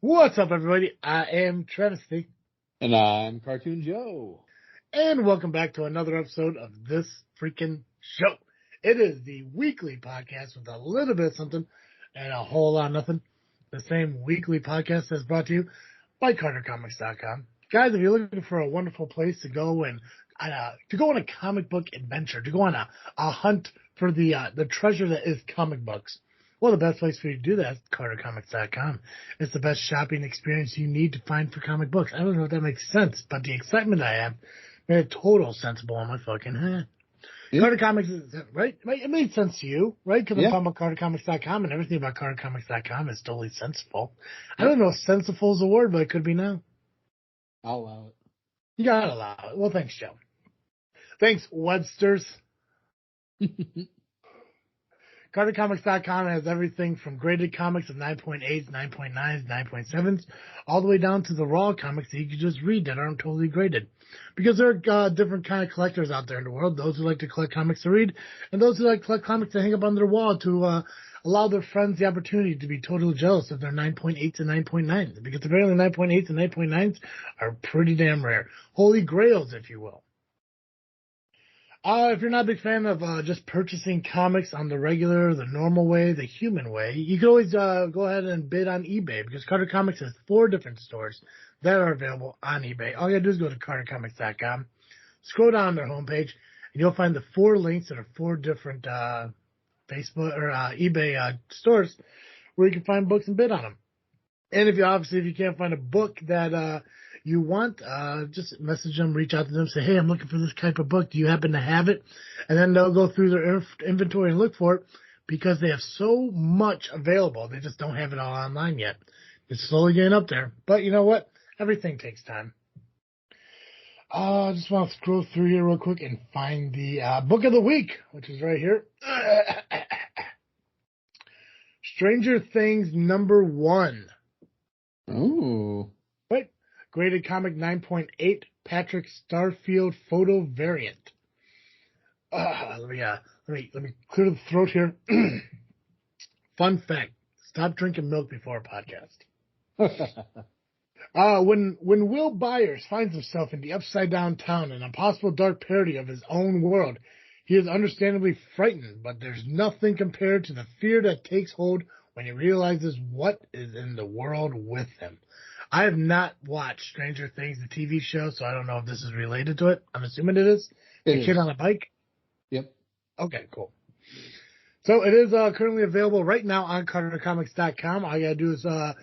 What's up, everybody? I am Travesty, And I'm Cartoon Joe. and welcome back to another episode of This Freakin' Show. It is the weekly podcast with a little bit of something and a whole lot of nothing. The same weekly podcast that's brought to you by CarterComics.com. Guys, if you're looking for a wonderful place to go and to go on a comic book adventure, to go on a hunt for the treasure that is comic books, well, the best place for you to do that is CarterComics.com. It's the best shopping experience you need to find for comic books. I don't know if that makes sense, but the excitement I have made it total sensible on my fucking head. Yeah. Carter Comics is, right? It made sense to you, right? Because Yeah. I'm talking about CarterComics.com, and everything about CarterComics.com is totally sensible. I don't know if sensible is a word, but it could be now. I'll allow You gotta allow it. Well, thanks, Joe. Thanks, Websters. CarterComics.com has everything from graded comics of 9.8s, 9.9s, 9.7s, all the way down to the raw comics that you can just read that aren't totally graded. Because there are different kind of collectors out there in the world, those who like to collect comics to read, and those who like to collect comics to hang up on their wall to allow their friends the opportunity to be totally jealous of their 9.8s and 9.9s. Because apparently 9.8s and 9.9s are pretty damn rare. Holy grails, if you will. If you're not a big fan of just purchasing comics on the regular, the normal way, the human way, you can always go ahead and bid on eBay because Carter Comics has 4 different stores that are available on eBay. All you gotta do is go to CarterComics.com, scroll down their homepage, and you'll find the 4 links that are 4 different Facebook or eBay stores where you can find books and bid on them. And if you can't find a book that you want, just message them, reach out to them, say, hey, I'm looking for this type of book. Do you happen to have it? And then they'll go through their inventory and look for it because they have so much available. They just don't have it all online yet. It's slowly getting up there. But you know what? Everything takes time. I just want to scroll through here real quick and find the book of the week, which is right here. Stranger Things #1. Ooh. Right. Graded comic 9.8, Patrick Starfield photo variant. Let me clear the throat here. Fun fact: stop drinking milk before a podcast. When Will Byers finds himself in the upside down town, an impossible dark parody of his own world, he is understandably frightened, but there's nothing compared to the fear that takes hold when he realizes what is in the world with him. I have not watched Stranger Things, the TV show, so I don't know if this is related to it. I'm assuming it is. The kid on a bike? Yep. Okay, cool. So it is currently available right now on CarterComics.com. All you gotta do is go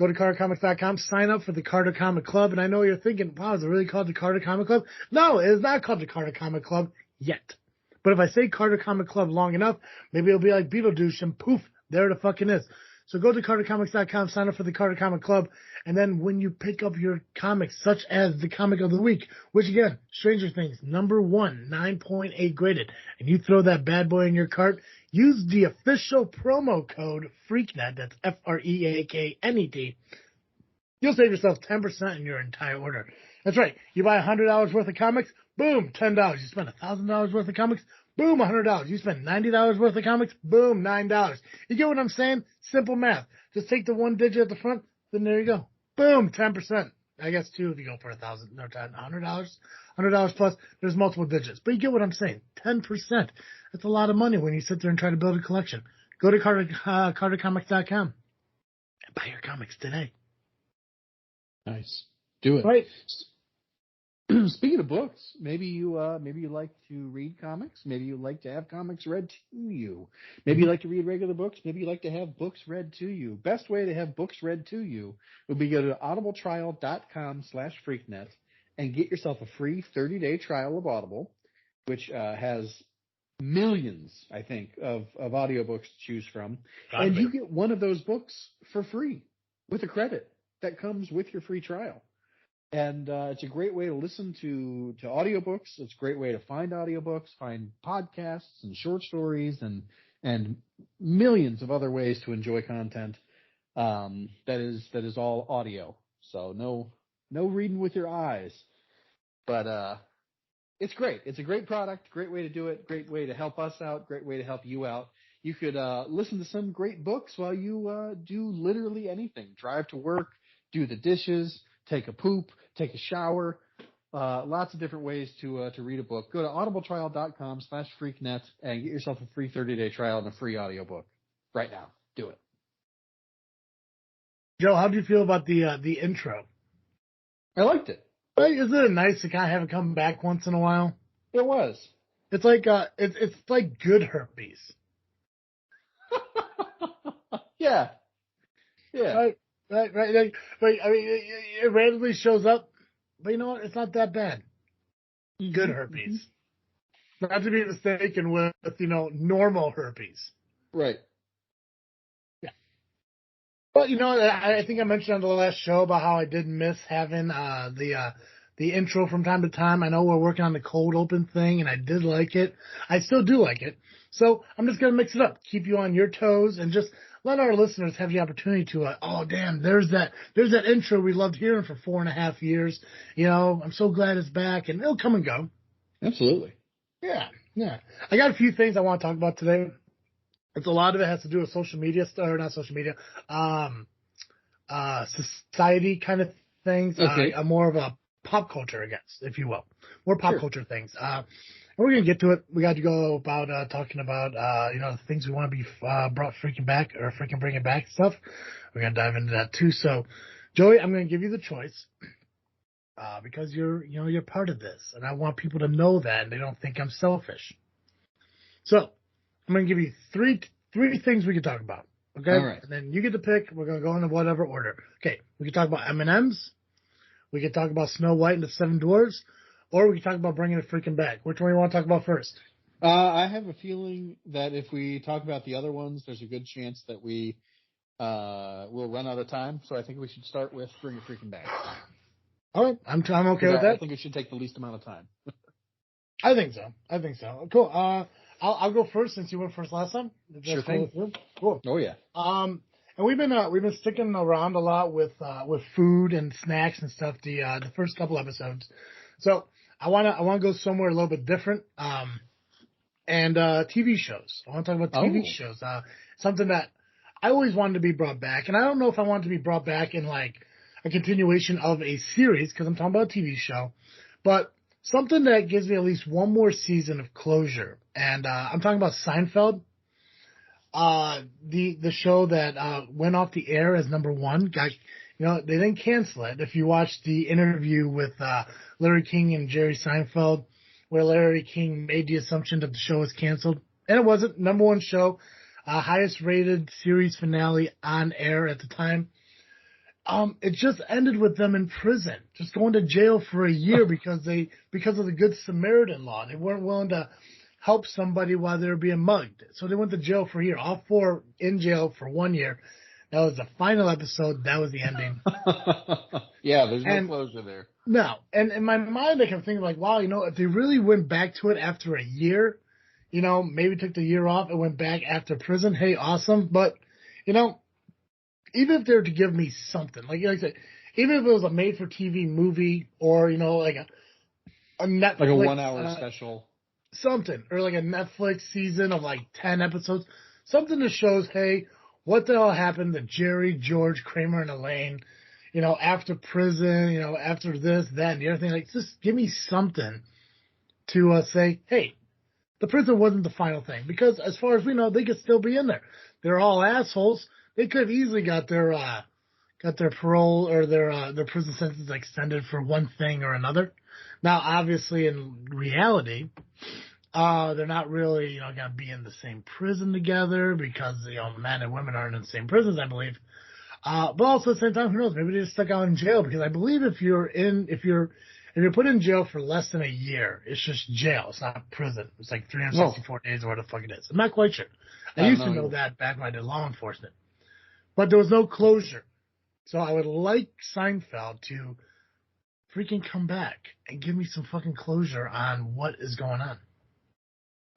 to CarterComics.com, sign up for the Carter Comic Club, and I know you're thinking, wow, is it really called the Carter Comic Club? No, it is not called the Carter Comic Club yet. But if I say Carter Comic Club long enough, maybe it'll be like Beetlejuice and poof, there it fucking is. So go to CarterComics.com, sign up for the Carter Comic Club, and then when you pick up your comics, such as the comic of the week, which again, Stranger Things, #1, 9.8 graded, and you throw that bad boy in your cart, use the official promo code FREAKNET, that's FREAKNET, you'll save yourself 10% in your entire order. That's right, you buy $100 worth of comics, boom, $10. You spend $1,000 worth of comics, boom, $100. You spend $90 worth of comics, boom, $9. You get what I'm saying? Simple math. Just take the one digit at the front, then there you go. Boom, 10%. I guess 2 if you go for $1,000, no, $100. $100 plus, there's multiple digits. But you get what I'm saying. 10%. That's a lot of money when you sit there and try to build a collection. Go to CarterComics.com and buy your comics today. Nice. Do it. Right. Speaking of books, maybe you like to read comics. Maybe you like to have comics read to you. Maybe you like to read regular books. Maybe you like to have books read to you. Best way to have books read to you would be go to audibletrial.com/freaknet and get yourself a free 30-day trial of Audible, which has millions, I think, of audiobooks to choose from. And you get one of those books for free with a credit that comes with your free trial. And it's a great way to listen to audiobooks. It's a great way to find audiobooks, find podcasts and short stories and millions of other ways to enjoy content that is all audio. So no reading with your eyes. But it's great. It's a great product, great way to do it, great way to help us out, great way to help you out. You could listen to some great books while you do literally anything. Drive to work, do the dishes, take a poop, take a shower. Lots of different ways to read a book. Go to audibletrial.com/freaknet and get yourself a free 30-day trial and a free audiobook right now. Do it. Joe, how do you feel about the intro? I liked it. Right? Isn't it nice to kind of have it come back once in a while? It was. It's like it's like good herpes. Yeah. Right. I mean, it randomly shows up, but you know what? It's not that bad. Good herpes. Not to be mistaken with normal herpes. Right. Yeah. But I think I mentioned on the last show about how I did miss having the intro from time to time. I know we're working on the cold open thing, and I did like it. I still do like it. So I'm just gonna mix it up, keep you on your toes, and just let our listeners have the opportunity to. Oh, damn! There's that intro we loved hearing for 4.5 years. I'm so glad it's back, and it'll come and go. Absolutely. Yeah. I got a few things I want to talk about today. It's a lot of it has to do with social media stuff, or not social media, society kind of things. Okay. More of a pop culture, I guess, if you will. More pop culture things. And we're going to get to it. We got to go about talking about, the things we want to be brought freaking back or freaking bringing back stuff. We're going to dive into that too. So, Joey, I'm going to give you the choice because you're part of this. And I want people to know that and they don't think I'm selfish. So, I'm going to give you three things we can talk about. Okay? All right. And then you get to pick. We're going to go into whatever order. Okay. We can talk about M&M's. We can talk about Snow White and the Seven Dwarfs, or we can talk about bringing it freaking back. Which one do you want to talk about first? I have a feeling that if we talk about the other ones, there's a good chance that we will run out of time. So I think we should start with Bring It Freaking Back. All right, I'm okay with that. I think it should take the least amount of time. I think so. Cool. I'll go first since you went first last time. Sure thing. Cool. Oh yeah. And we've been sticking around a lot with food and snacks and stuff the first couple episodes. So I wanna go somewhere a little bit different. And TV shows. I want to talk about TV shows. Something that I always wanted to be brought back, and I don't know if I want to be brought back in like a continuation of a series because I'm talking about a TV show, but something that gives me at least one more season of closure. And I'm talking about Seinfeld. The show that went off the air as number one. They didn't cancel it. If you watch the interview with Larry King and Jerry Seinfeld, where Larry King made the assumption that the show was canceled, and it wasn't. Number one show, highest rated series finale on air at the time. It just ended with them in prison, just going to jail for a year because of the Good Samaritan law. They weren't willing to help somebody while they were being mugged. So they went to jail for a year. All four in jail for 1 year. That was the final episode. That was the ending. Yeah, there's no closure there. No. And in my mind, I kept thinking like, wow, if they really went back to it after a year, maybe took the year off and went back after prison, hey, awesome. But, even if they were to give me something, like I said, even if it was a made-for-TV movie or, like a Netflix. Like a 1 hour special. Something, or like a Netflix season of like 10 episodes, something that shows, hey, what the hell happened to Jerry, George, Kramer, and Elaine, after prison, after this, that, and the other thing. Like, just give me something to say, hey, the prison wasn't the final thing. Because as far as we know, they could still be in there. They're all assholes. They could have easily got their parole or their prison sentence extended for one thing or another. Now, obviously, in reality, they're not really, going to be in the same prison together because, men and women aren't in the same prisons, I believe. But also at the same time, who knows? Maybe they just stuck out in jail because I believe if you're put in jail for less than a year, it's just jail. It's not prison. It's like 364 days or what the fuck it is. I'm not quite sure. I used to know that back when I did law enforcement. But there was no closure. So I would like Seinfeld to freaking come back and give me some fucking closure on what is going on.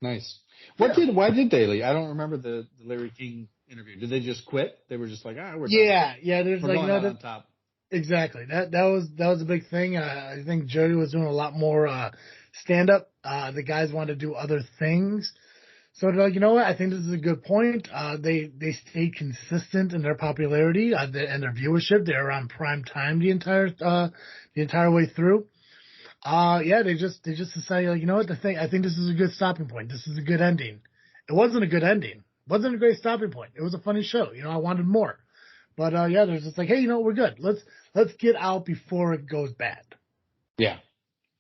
Nice. Why did they leave? I don't remember the Larry King interview. Did they just quit? They were just like, we're done. Yeah. There's we're going out on top. Exactly. That was a big thing. I think Jerry was doing a lot more stand up. The guys wanted to do other things. So they're like, you know what? I think this is a good point. They stayed consistent in their popularity and their viewership. They're on prime time the entire way through. Yeah, they just decided, like, you know what? I think this is a good stopping point. This is a good ending. It wasn't a good ending. It wasn't a great stopping point. It was a funny show. I wanted more. But yeah, they're just like, hey, we're good. Let's get out before it goes bad. Yeah.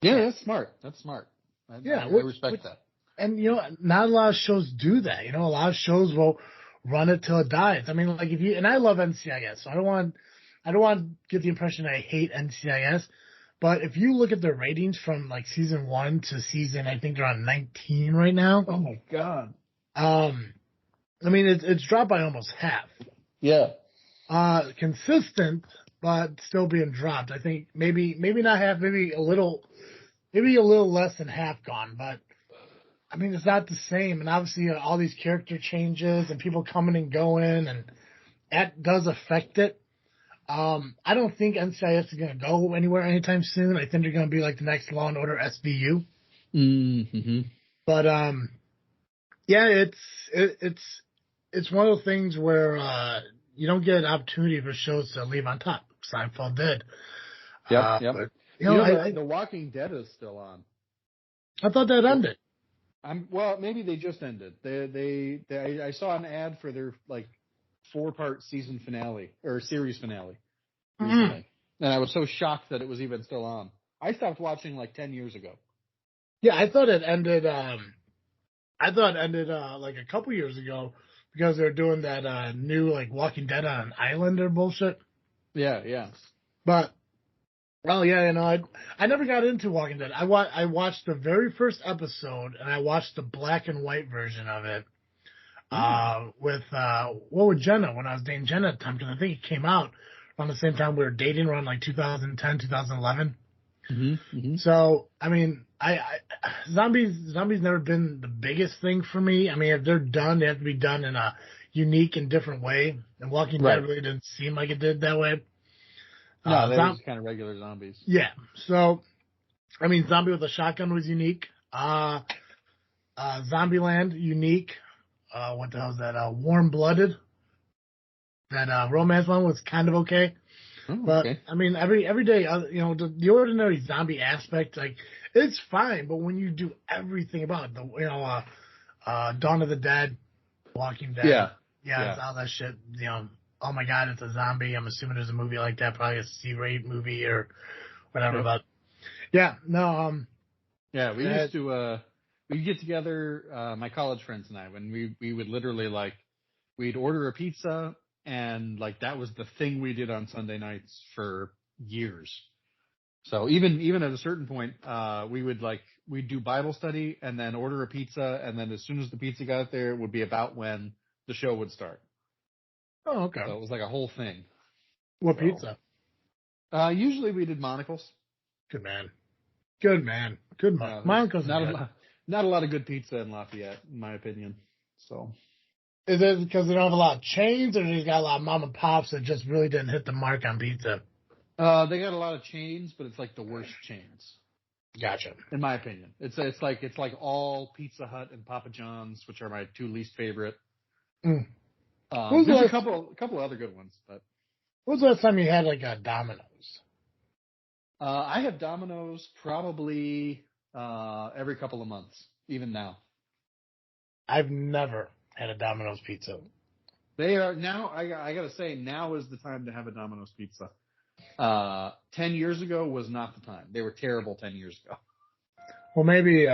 Yeah, that's smart. That's smart. I respect that. And not a lot of shows do that. A lot of shows will run it till it dies. I mean, like and I love NCIS, so I don't want to get the impression that I hate NCIS. But if you look at the ratings from like season 1 to season, I think they're on 19 right now. Oh my god. I mean, it's dropped by almost half. Yeah. Consistent, but still being dropped. I think maybe not half, maybe a little less than half gone. But I mean, it's not the same. And obviously, all these character changes and people coming and going, and that does affect it. I don't think NCIS is going to go anywhere anytime soon. I think they're going to be like the next Law and Order SVU. Mm-hmm. But yeah, it's one of those things where you don't get an opportunity for shows to leave on top. Seinfeld did. Yep. But, The Walking Dead is still on. I thought that ended. Well, maybe they just ended. I saw an ad for their like 4-part season finale or series finale recently, and I was so shocked that it was even still on. I stopped watching like 10 years ago. Yeah, I thought it ended. Like a couple years ago because they were doing that new like Walking Dead on an island or bullshit. Yeah. But well, yeah, I never got into Walking Dead. I watched the very first episode and I watched the black and white version of it. With Jenna when I was dating Jenna at the time, because I think it came out around the same time we were dating, around like 2010, 2011. Mm-hmm. So, I mean, zombies never been the biggest thing for me. I mean, if they're done, they have to be done in a unique and different way. And Walking Dead really didn't seem like it did that way. No, they were just kind of regular zombies. Yeah. So, I mean, Zombie with a Shotgun was unique. Zombieland, unique. What the hell is that? Warm Blooded. That romance one was kind of okay. Oh, but okay. I mean, every day, the ordinary zombie aspect, like, it's fine. But when you do everything about it, Dawn of the Dead, Walking Dead, it's all that shit. Oh my God, it's a zombie. I'm assuming there's a movie like that, probably a C-rate movie or whatever. Yeah. But yeah, no. Yeah, we used to we'd get together, my college friends and I, when we would literally like we'd order a pizza. And like that was the thing we did on Sunday nights for years. So even at a certain point, we'd do Bible study and then order a pizza, and then as soon as the pizza got there, it would be about when the show would start. Oh, okay. So it was like a whole thing. What pizza? Usually we did Monocle's. Good man. Monocle's not a lot of good pizza in Lafayette, in my opinion. So. Is it because they don't have a lot of chains, or they got a lot of mom and pops that just really didn't hit the mark on pizza? They got a lot of chains, but it's like the worst chains. Gotcha. In my opinion, it's like all Pizza Hut and Papa John's, which are my 2 least favorite. There's a couple other good ones, but. When was the last time you had like a Domino's? I have Domino's probably every couple of months, even now. I've never had a Domino's pizza. They are now. I gotta say, now is the time to have a Domino's pizza. 10 years ago was not the time. They were terrible 10 years ago. Well, maybe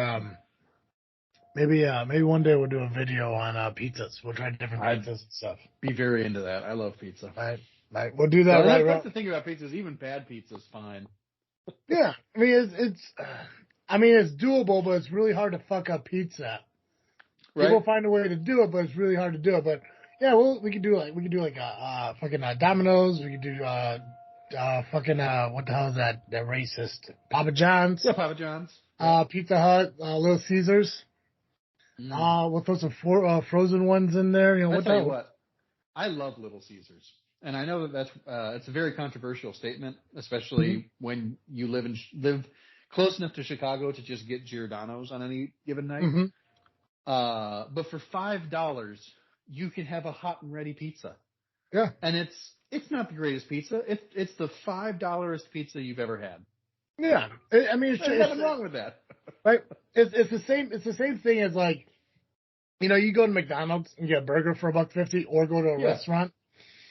one day we'll do a video on pizzas. We'll try different pizzas and stuff. Be very into that. I love pizza. Right. We'll do that. That's the thing about pizzas. Even bad pizza's fine. Yeah, I mean it's doable, but it's really hard to fuck up pizza. Right. People find a way to do it, but it's really hard to do it. But yeah, we could do like a fucking Domino's. We could do fucking what the hell is that? That racist Papa John's. Yeah, Papa John's. Pizza Hut, Little Caesars. We'll throw some frozen ones in there. I'll tell you what, I love Little Caesars, and I know that's it's a very controversial statement, especially when you live close enough to Chicago to just get Giordano's on any given night. But for $5, you can have a hot and ready pizza. Yeah. And it's not the greatest pizza. It's the $5 pizza you've ever had. Yeah. I mean, There's nothing wrong with that. Right? It's the same thing as like, you go to McDonald's and get a burger for $1.50 or go to a restaurant.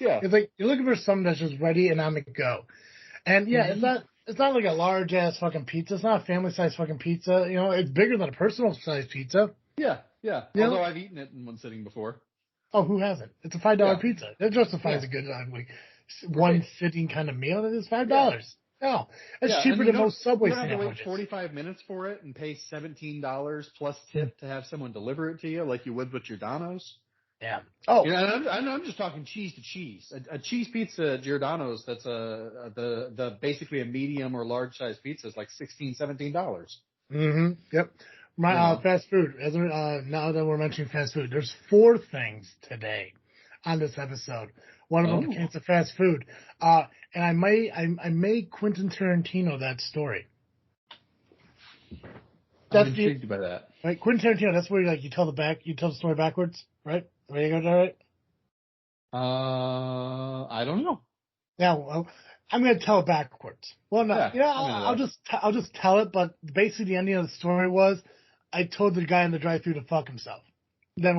Yeah. It's like you're looking for something that's just ready and on the go. And yeah, it's not like a large ass fucking pizza. It's not a family size fucking pizza. It's bigger than a personal size pizza. Yeah. Although I've eaten it in one sitting before. Oh, who hasn't? It's a $5 pizza. That justifies a good one sitting kind of meal. It is $5. Yeah. No, it's cheaper than most Subway sandwiches. You don't have to wait 45 minutes for it and pay $17 plus tip to have someone deliver it to you like you would with Giordano's. Yeah. Oh, I'm just talking cheese to cheese. A cheese pizza at Giordano's that's the basically a medium or large size pizza is like $16, $17. Mm-hmm. Yep. My fast food. Now that we're mentioning fast food, there's 4 things today on this episode. One of them pertains to fast food. And I may Quentin Tarantino that story. I'm intrigued by that. Right, Quentin Tarantino. That's where you tell the story backwards, right? Are you going right? I don't know. Yeah, well, I'm going to tell it backwards. Well, no, I'll just tell it. But basically, the ending of the story was, I told the guy in the drive-thru to fuck himself. Then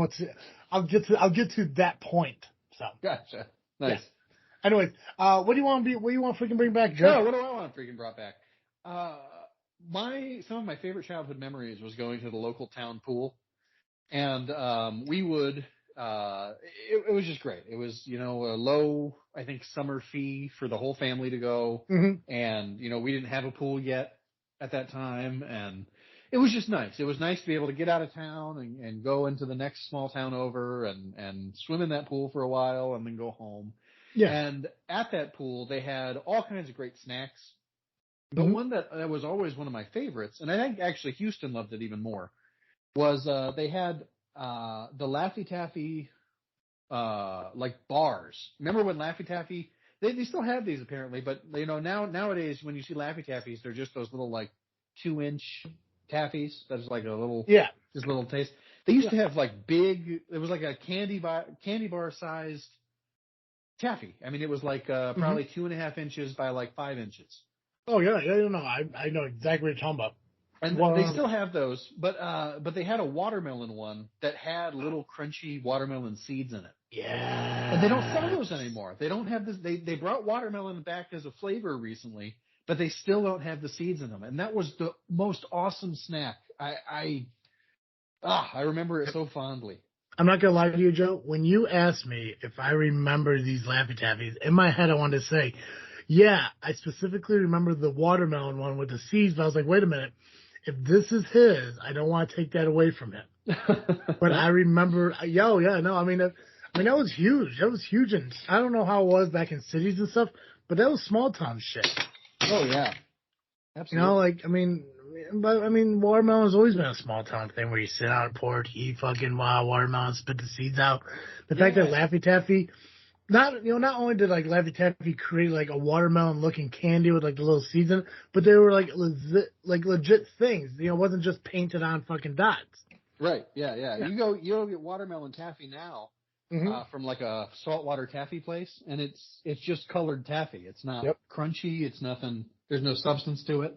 I'll get to that point. So gotcha. Nice. Yeah. Anyways, what do you want to freaking bring back, Joe? No, what do I want to freaking brought back? Some of my favorite childhood memories was going to the local town pool, and we would. It was just great. It was, a low, I think, summer fee for the whole family to go. Mm-hmm. And, we didn't have a pool yet at that time. And it was just nice. It was nice to be able to get out of town and go into the next small town over and swim in that pool for a while and then go home. Yeah. And at that pool, they had all kinds of great snacks. But one that was always one of my favorites, and I think actually Houston loved it even more, was they had the Laffy Taffy, bars. Remember when Laffy Taffy, they still have these apparently, but nowadays when you see Laffy Taffies, they're just those little 2-inch taffies. That's like a little, just a little taste. They used to have big, it was like a candy bar sized taffy. I mean, it was probably 2.5 inches by 5 inches. Oh yeah. No, I know exactly what you're talking about. And they still have those, but they had a watermelon one that had little crunchy watermelon seeds in it. Yeah. And they don't sell those anymore. They don't have this. They brought watermelon back as a flavor recently, but they still don't have the seeds in them. And that was the most awesome snack. I remember it so fondly. I'm not gonna lie to you, Joe. When you asked me if I remember these Laffy Taffies, in my head I wanted to say, yeah, I specifically remember the watermelon one with the seeds. But I was like, wait a minute. If this is his, I don't want to take that away from him. But I remember, I mean, that was huge. That was huge, and I don't know how it was back in cities and stuff, but that was small town shit. Oh yeah, absolutely. Watermelon's always been a small town thing where you sit out on a porch, eat fucking wild watermelon, spit the seeds out. The fact that Laffy Taffy. Not only did Laffy Taffy create a watermelon looking candy with the little seeds in it, but they were legit things. It wasn't just painted on fucking dots. Right. Yeah. You go get watermelon taffy now from a saltwater taffy place, and it's just colored taffy. It's not crunchy. It's nothing. There's no substance to it.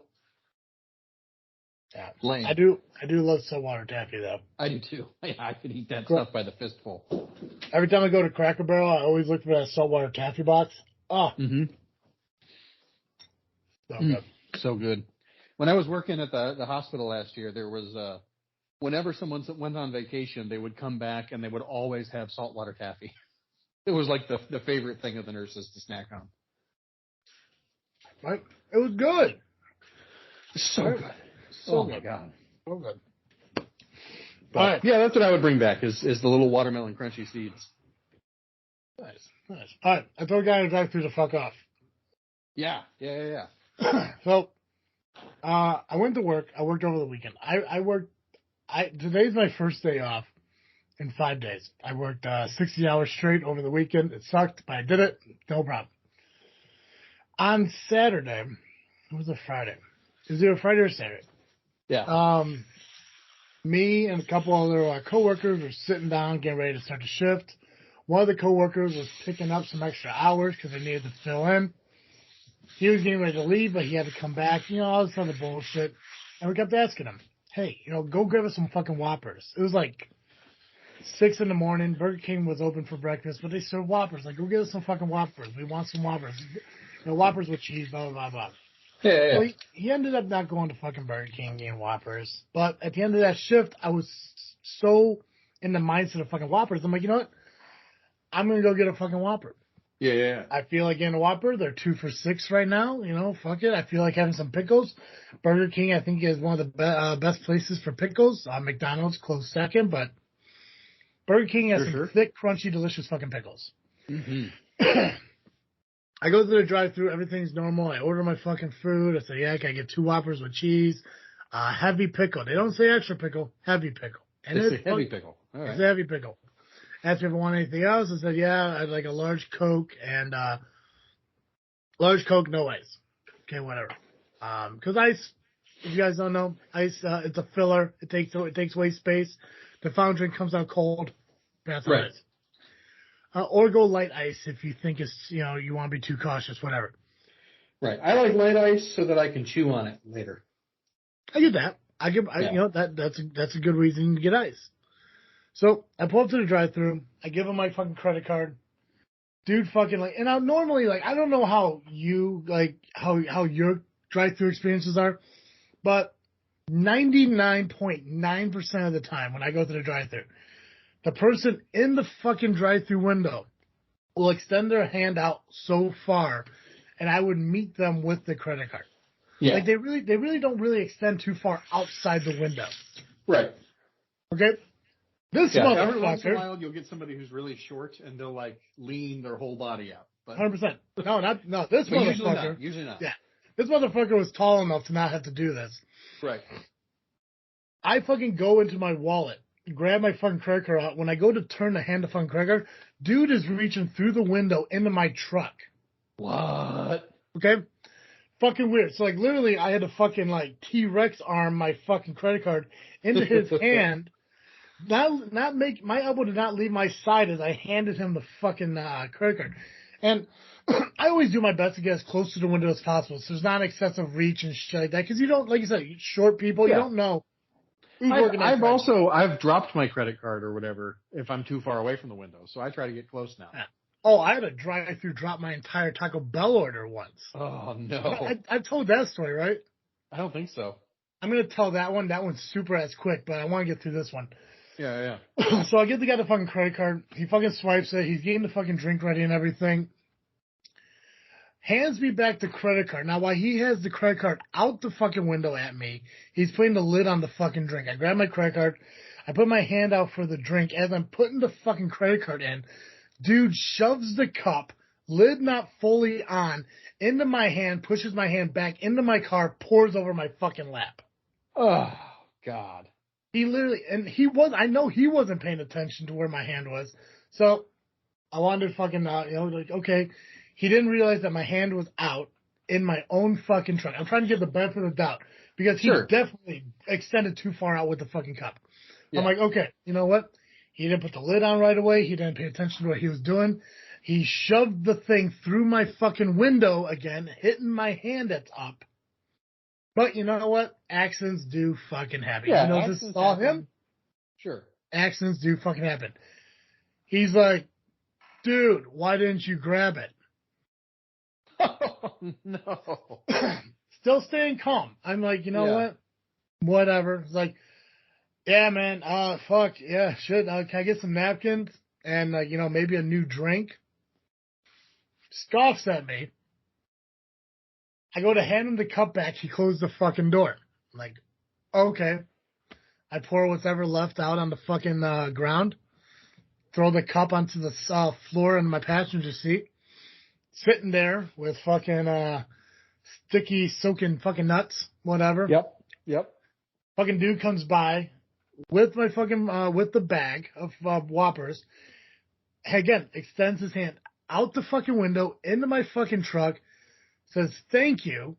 Yeah. Lame. I do love saltwater taffy though. I do too. Yeah, I could eat that stuff by the fistful. Every time I go to Cracker Barrel, I always look for that saltwater taffy box. Oh. Mm-hmm. So good. So good. When I was working at the hospital last year, there was whenever someone went on vacation, they would come back and they would always have saltwater taffy. It was the favorite thing of the nurses to snack on. Right. It was good. So good. Oh my God. So good. But, all right. Yeah, that's what I would bring back is the little watermelon crunchy seeds. Nice. All right. I told the guy in the drive-thru to fuck off. Yeah. So, I went to work. I worked over the weekend. Today's my first day off in 5 days. I worked 60 hours straight over the weekend. It sucked, but I did it. No problem. On Saturday, it was a Friday. Is it a Friday or Saturday? Yeah. Me and a couple other coworkers were sitting down, getting ready to start the shift. One of the coworkers was picking up some extra hours because they needed to fill in. He was getting ready to leave, but he had to come back, all this other bullshit. And we kept asking him, hey, go grab us some fucking Whoppers. It was like 6 in the morning. Burger King was open for breakfast, but they served Whoppers. Like, go get us some fucking Whoppers. We want some Whoppers. Whoppers with cheese, blah, blah, blah, blah. Yeah. So he ended up not going to fucking Burger King getting Whoppers. But at the end of that shift, I was so in the mindset of fucking Whoppers. I'm like, you know what? I'm going to go get a fucking Whopper. Yeah. I feel like getting a Whopper. They're 2 for $6 right now. Fuck it. I feel like having some pickles. Burger King, I think, is one of the best places for pickles. McDonald's, close second, but Burger King has some thick, crunchy, delicious fucking pickles. Mm-hmm. I go through the drive-thru. Everything's normal. I order my fucking food. I say, yeah, can I get 2 Whoppers with cheese? Heavy pickle. They don't say extra pickle. Heavy pickle. And it's a heavy pickle. All right. It's a heavy pickle. Asked me if I want anything else. I said, yeah, I'd like a large Coke and large Coke, no ice. Okay, whatever. Because ice, if you guys don't know, ice it's a filler. It takes away space. The fountain drink comes out cold. That's what it is. Or go light ice if you think it's you want to be too cautious, whatever. Right. I like light ice so that I can chew on it later. I get that. That's a good reason to get ice. So I pull up to the drive-thru. I give him my fucking credit card. Dude, fucking and I normally I don't know how you how your drive-thru experiences are, but 99.9% of the time when I go to the drive-thru, the person in the fucking drive-thru window will extend their hand out so far, and I would meet them with the credit card. Yeah. Like they really don't extend too far outside the window. Right. Okay. This motherfucker. Every once in a while, you'll get somebody who's really short, and they'll lean their whole body out. 100%. No. This motherfucker. Usually not. Yeah. This motherfucker was tall enough to not have to do this. Right. I fucking go into my wallet, grab my fucking credit card out. When I go to turn the hand to fucking credit card, dude is reaching through the window into my truck. What? Okay. Fucking weird. So literally, I had to fucking T-Rex arm my fucking credit card into his hand. Not make my elbow did not leave my side as I handed him the fucking credit card, and I always do my best to get as close to the window as possible, so there's not excessive reach and shit like that. Because you don't, like you said, short people, you don't know. I've dropped my credit card or whatever if I'm too far away from the window, so I try to get close now. Yeah. Oh, I had a drive-through drop my entire Taco Bell order once. Oh no! I told that story, right? I don't think so. I'm gonna tell that one. That one's super ass quick, but I want to get through this one. Yeah. So I get the guy the fucking credit card. He fucking swipes it. He's getting the fucking drink ready and everything. Hands me back the credit card. Now, while he has the credit card out the fucking window at me, he's putting the lid on the fucking drink. I grab my credit card. I put my hand out for the drink. As I'm putting the fucking credit card in, dude shoves the cup, lid not fully on, into my hand, pushes my hand back into my car, pours over my fucking lap. Oh, God. He literally, and I know he wasn't paying attention to where my hand was. So I wanted to fucking, okay. He didn't realize that my hand was out in my own fucking truck. I'm trying to give the benefit of the doubt because he definitely extended too far out with the fucking cup. Yeah. I'm like, okay, you know what? He didn't put the lid on right away. He didn't pay attention to what he was doing. He shoved the thing through my fucking window again, hitting my hand that's up. But you know what? Accidents do fucking happen. Yeah, you know, this saw him. Sure. Accidents do fucking happen. He's like, dude, why didn't you grab it? Oh, no. Still staying calm. I'm like, you know what? Whatever. It's like, yeah, man, fuck, yeah, shit. Can I get some napkins? And, maybe a new drink? Scoffs at me. I go to hand him the cup back. He closed the fucking door. I'm like, okay. I pour what's ever left out on the fucking ground. Throw the cup onto the floor in my passenger seat. Sitting there with fucking sticky, soaking fucking nuts, whatever. Yep. Fucking dude comes by with my fucking, with the bag of Whoppers. Again, extends his hand out the fucking window into my fucking truck. Says, thank you,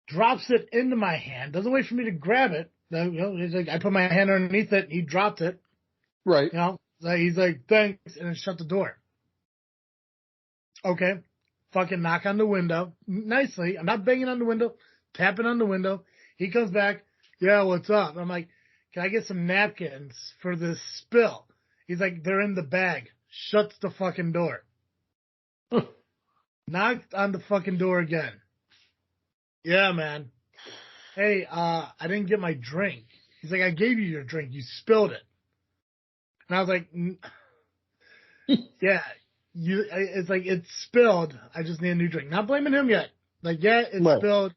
drops it into my hand, doesn't wait for me to grab it, He's like, I put my hand underneath it. He dropped it. Right. He's like, thanks, and then shut the door. Okay. Fucking knock on the window nicely. I'm not banging on the window, tapping on the window. He comes back. Yeah, what's up? I'm like, can I get some napkins for this spill? He's like, they're in the bag. Shuts the fucking door. Knocked on the fucking door again. Yeah, man. Hey, I didn't get my drink. He's like, I gave you your drink. You spilled it. And I was like, yeah, it's like, it's spilled. I just need a new drink. Not blaming him yet. Like, yeah, it's spilled,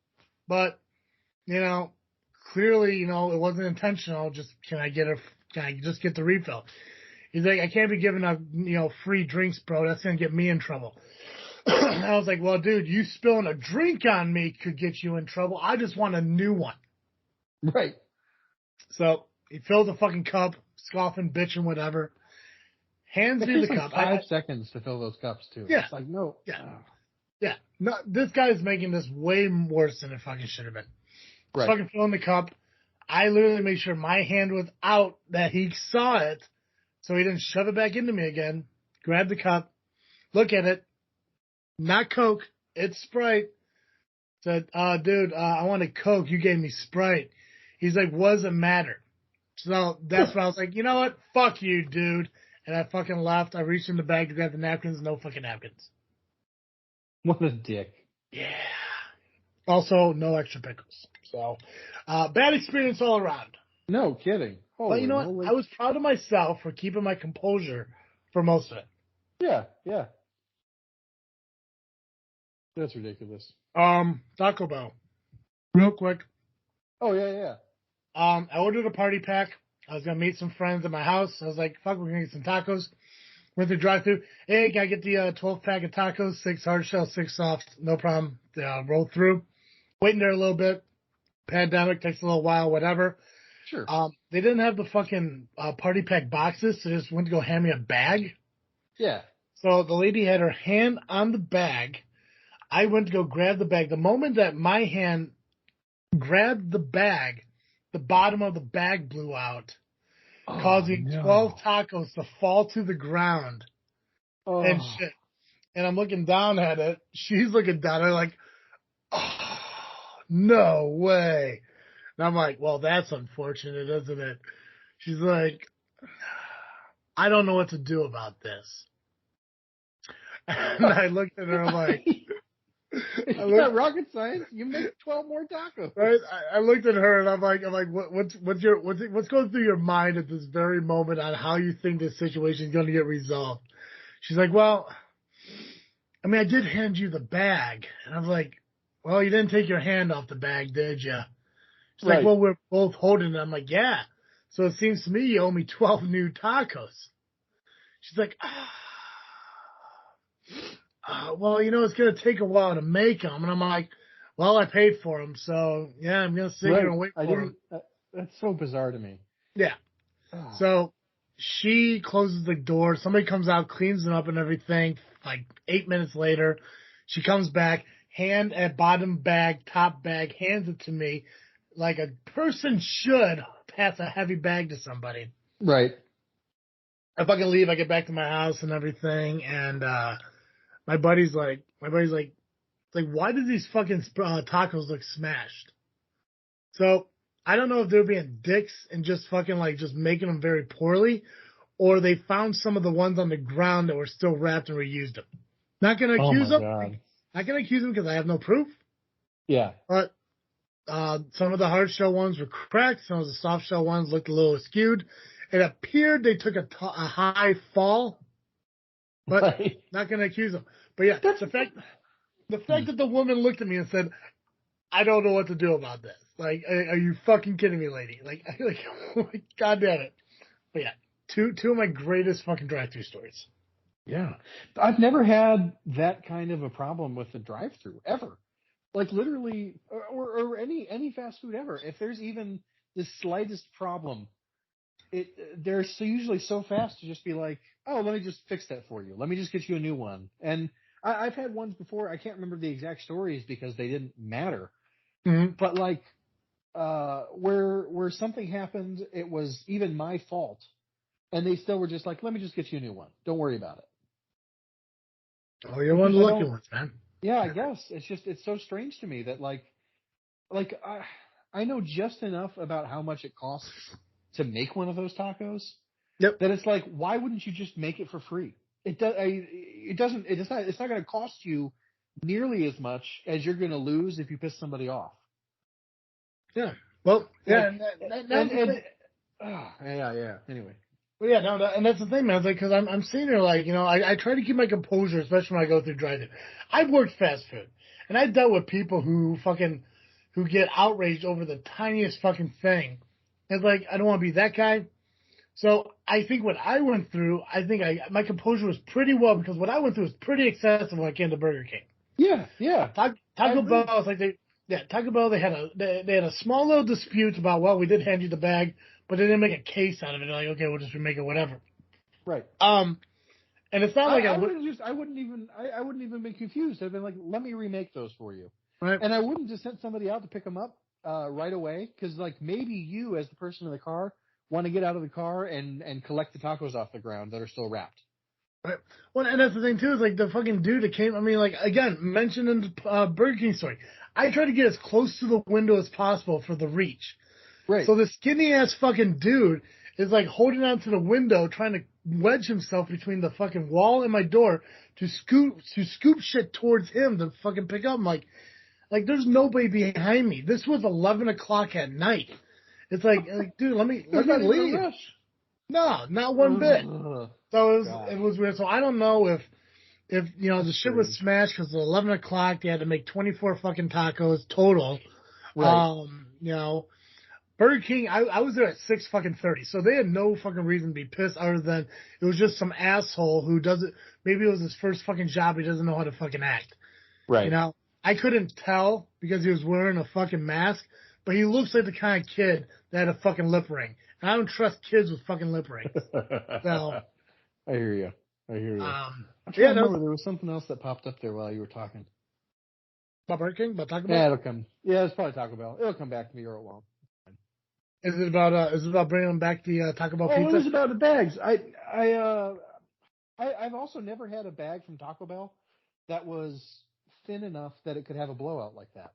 but, clearly, it wasn't intentional. Can I just get the refill? He's like, I can't be giving out, free drinks, bro. That's going to get me in trouble. I was like, well, dude, you spilling a drink on me could get you in trouble. I just want a new one. Right. So he fills a fucking cup, scoffing, bitching, whatever. Hands me the cup. 5 seconds to fill those cups, too. Yeah. It's like, no. Yeah. Yeah. No, this guy's making this way worse than it fucking should have been. Right. Fucking filling the cup. I literally made sure my hand was out, that he saw it, so he didn't shove it back into me again. Grab the cup, look at it. Not Coke, it's Sprite. Said, dude, I wanted Coke. You gave me Sprite. He's like, what does it matter? So that's when I was like, you know what? Fuck you, dude. And I fucking left. I reached in the bag to grab the napkins. No fucking napkins. What a dick. Yeah. Also, no extra pickles. So, bad experience all around. No kidding. But you know what? I was proud of myself for keeping my composure for most of it. Yeah. That's ridiculous. Taco Bell. Real quick. Oh, yeah. I ordered a party pack. I was going to meet some friends at my house. I was like, fuck, we're going to get some tacos. Went through drive-thru. Hey, can I get the 12-pack of tacos? 6 hard shell, 6 soft. No problem. Roll through. Waiting there a little bit. Pandemic takes a little while, whatever. Sure. They didn't have the fucking party pack boxes, so they just went to go hand me a bag. Yeah. So the lady had her hand on the bag. I went to go grab the bag. The moment that my hand grabbed the bag, the bottom of the bag blew out, causing 12 tacos to fall to the ground and shit. And I'm looking down at it. She's looking down at it like, oh, no way. And I'm like, well, that's unfortunate, isn't it? She's like, I don't know what to do about this. And I looked at her like, It's not rocket science. You make 12 more tacos. Right? I looked at her and I'm like, what's going through your mind at this very moment on how you think this situation is going to get resolved? She's like, well, I mean, I did hand you the bag. And I was like, well, you didn't take your hand off the bag, did you? She's like, well, we're both holding it. I'm like, yeah. So it seems to me you owe me 12 new tacos. She's like, well, it's going to take a while to make them. And I'm like, well, I paid for them. So, yeah, I'm going to sit here and wait for them. That's so bizarre to me. Yeah. So she closes the door. Somebody comes out, cleans them up and everything. Like 8 minutes later, she comes back, hand at bottom bag, top bag, hands it to me like a person should pass a heavy bag to somebody. Right. I fucking leave. I get back to my house and everything. And, my buddy's like, why do these fucking tacos look smashed? So I don't know if they're being dicks and just fucking just making them very poorly, or they found some of the ones on the ground that were still wrapped and reused them. Not gonna accuse them. Not gonna accuse them because I have no proof. Yeah. But some of the hard shell ones were cracked. Some of the soft shell ones looked a little askewed. It appeared they took a high fall. But not going to accuse them. But yeah, the fact that the woman looked at me and said, I don't know what to do about this. Like, are you fucking kidding me, lady? Like, God damn it. But yeah, two of my greatest fucking drive-thru stories. Yeah. I've never had that kind of a problem with the drive-thru ever. Like literally, or any fast food ever. If there's even the slightest problem, they're usually so fast to just be like, oh, let me just fix that for you. Let me just get you a new one. And I've had ones before. I can't remember the exact stories because they didn't matter. Mm-hmm. But where something happened, it was even my fault, and they still were just like, let me just get you a new one. Don't worry about it. Oh, you're one of the lucky ones, man. Yeah, I guess it's so strange to me that I know just enough about how much it costs to make one of those tacos. Yep. That it's like, why wouldn't you just make it for free? It's not going to cost you nearly as much as you're going to lose if you piss somebody off. Yeah. Well, yeah. Yeah. Anyway. Well, yeah, no, and that's the thing, man. Because I'm sitting there I try to keep my composure, especially when I go through drive-thru. I've worked fast food, and I've dealt with people who get outraged over the tiniest fucking thing. It's like, I don't want to be that guy. So I think what I went through, my composure was pretty well, because what I went through was pretty excessive when I came to Burger King. Yeah. Taco Bell was like Taco Bell, they had a small little dispute about, well, we did hand you the bag, but they didn't make a case out of it. They're like, okay, we'll just remake it, whatever. Right. And it's not like I wouldn't even be confused. I'd been like, let me remake those for you. Right. And I wouldn't just send somebody out to pick them up right away, because like maybe you, as the person in the car, want to get out of the car and collect the tacos off the ground that are still wrapped. Right. Well, and that's the thing too, is like the fucking dude that came. I mean, like, again, mentioned in the Burger King story, I try to get as close to the window as possible for the reach. Right. So the skinny ass fucking dude is like holding onto the window, trying to wedge himself between the fucking wall and my door to scoop shit towards him to fucking pick up. I'm like there's nobody behind me. This was 11 o'clock at night. It's like dude, let me leave. No, not one bit. So it was weird. So I don't know if the shit was smashed because at 11 o'clock they had to make 24 fucking tacos total. Right. Burger King, I was there at 6:30, so they had no fucking reason to be pissed other than it was just some asshole who doesn't. Maybe it was his first fucking job. He doesn't know how to fucking act. Right. I couldn't tell because he was wearing a fucking mask, but he looks like the kind of kid that had a fucking lip ring. And I don't trust kids with fucking lip rings. So I hear you. I'm trying to remember. There was something else that popped up there while you were talking. About Burger King? About Taco Bell? Yeah, it'll come. Yeah, it's probably Taco Bell. It'll come back to me, or it won't. Is it about bringing back the Taco Bell pizza? It was about the bags. I've also never had a bag from Taco Bell that was thin enough that it could have a blowout like that.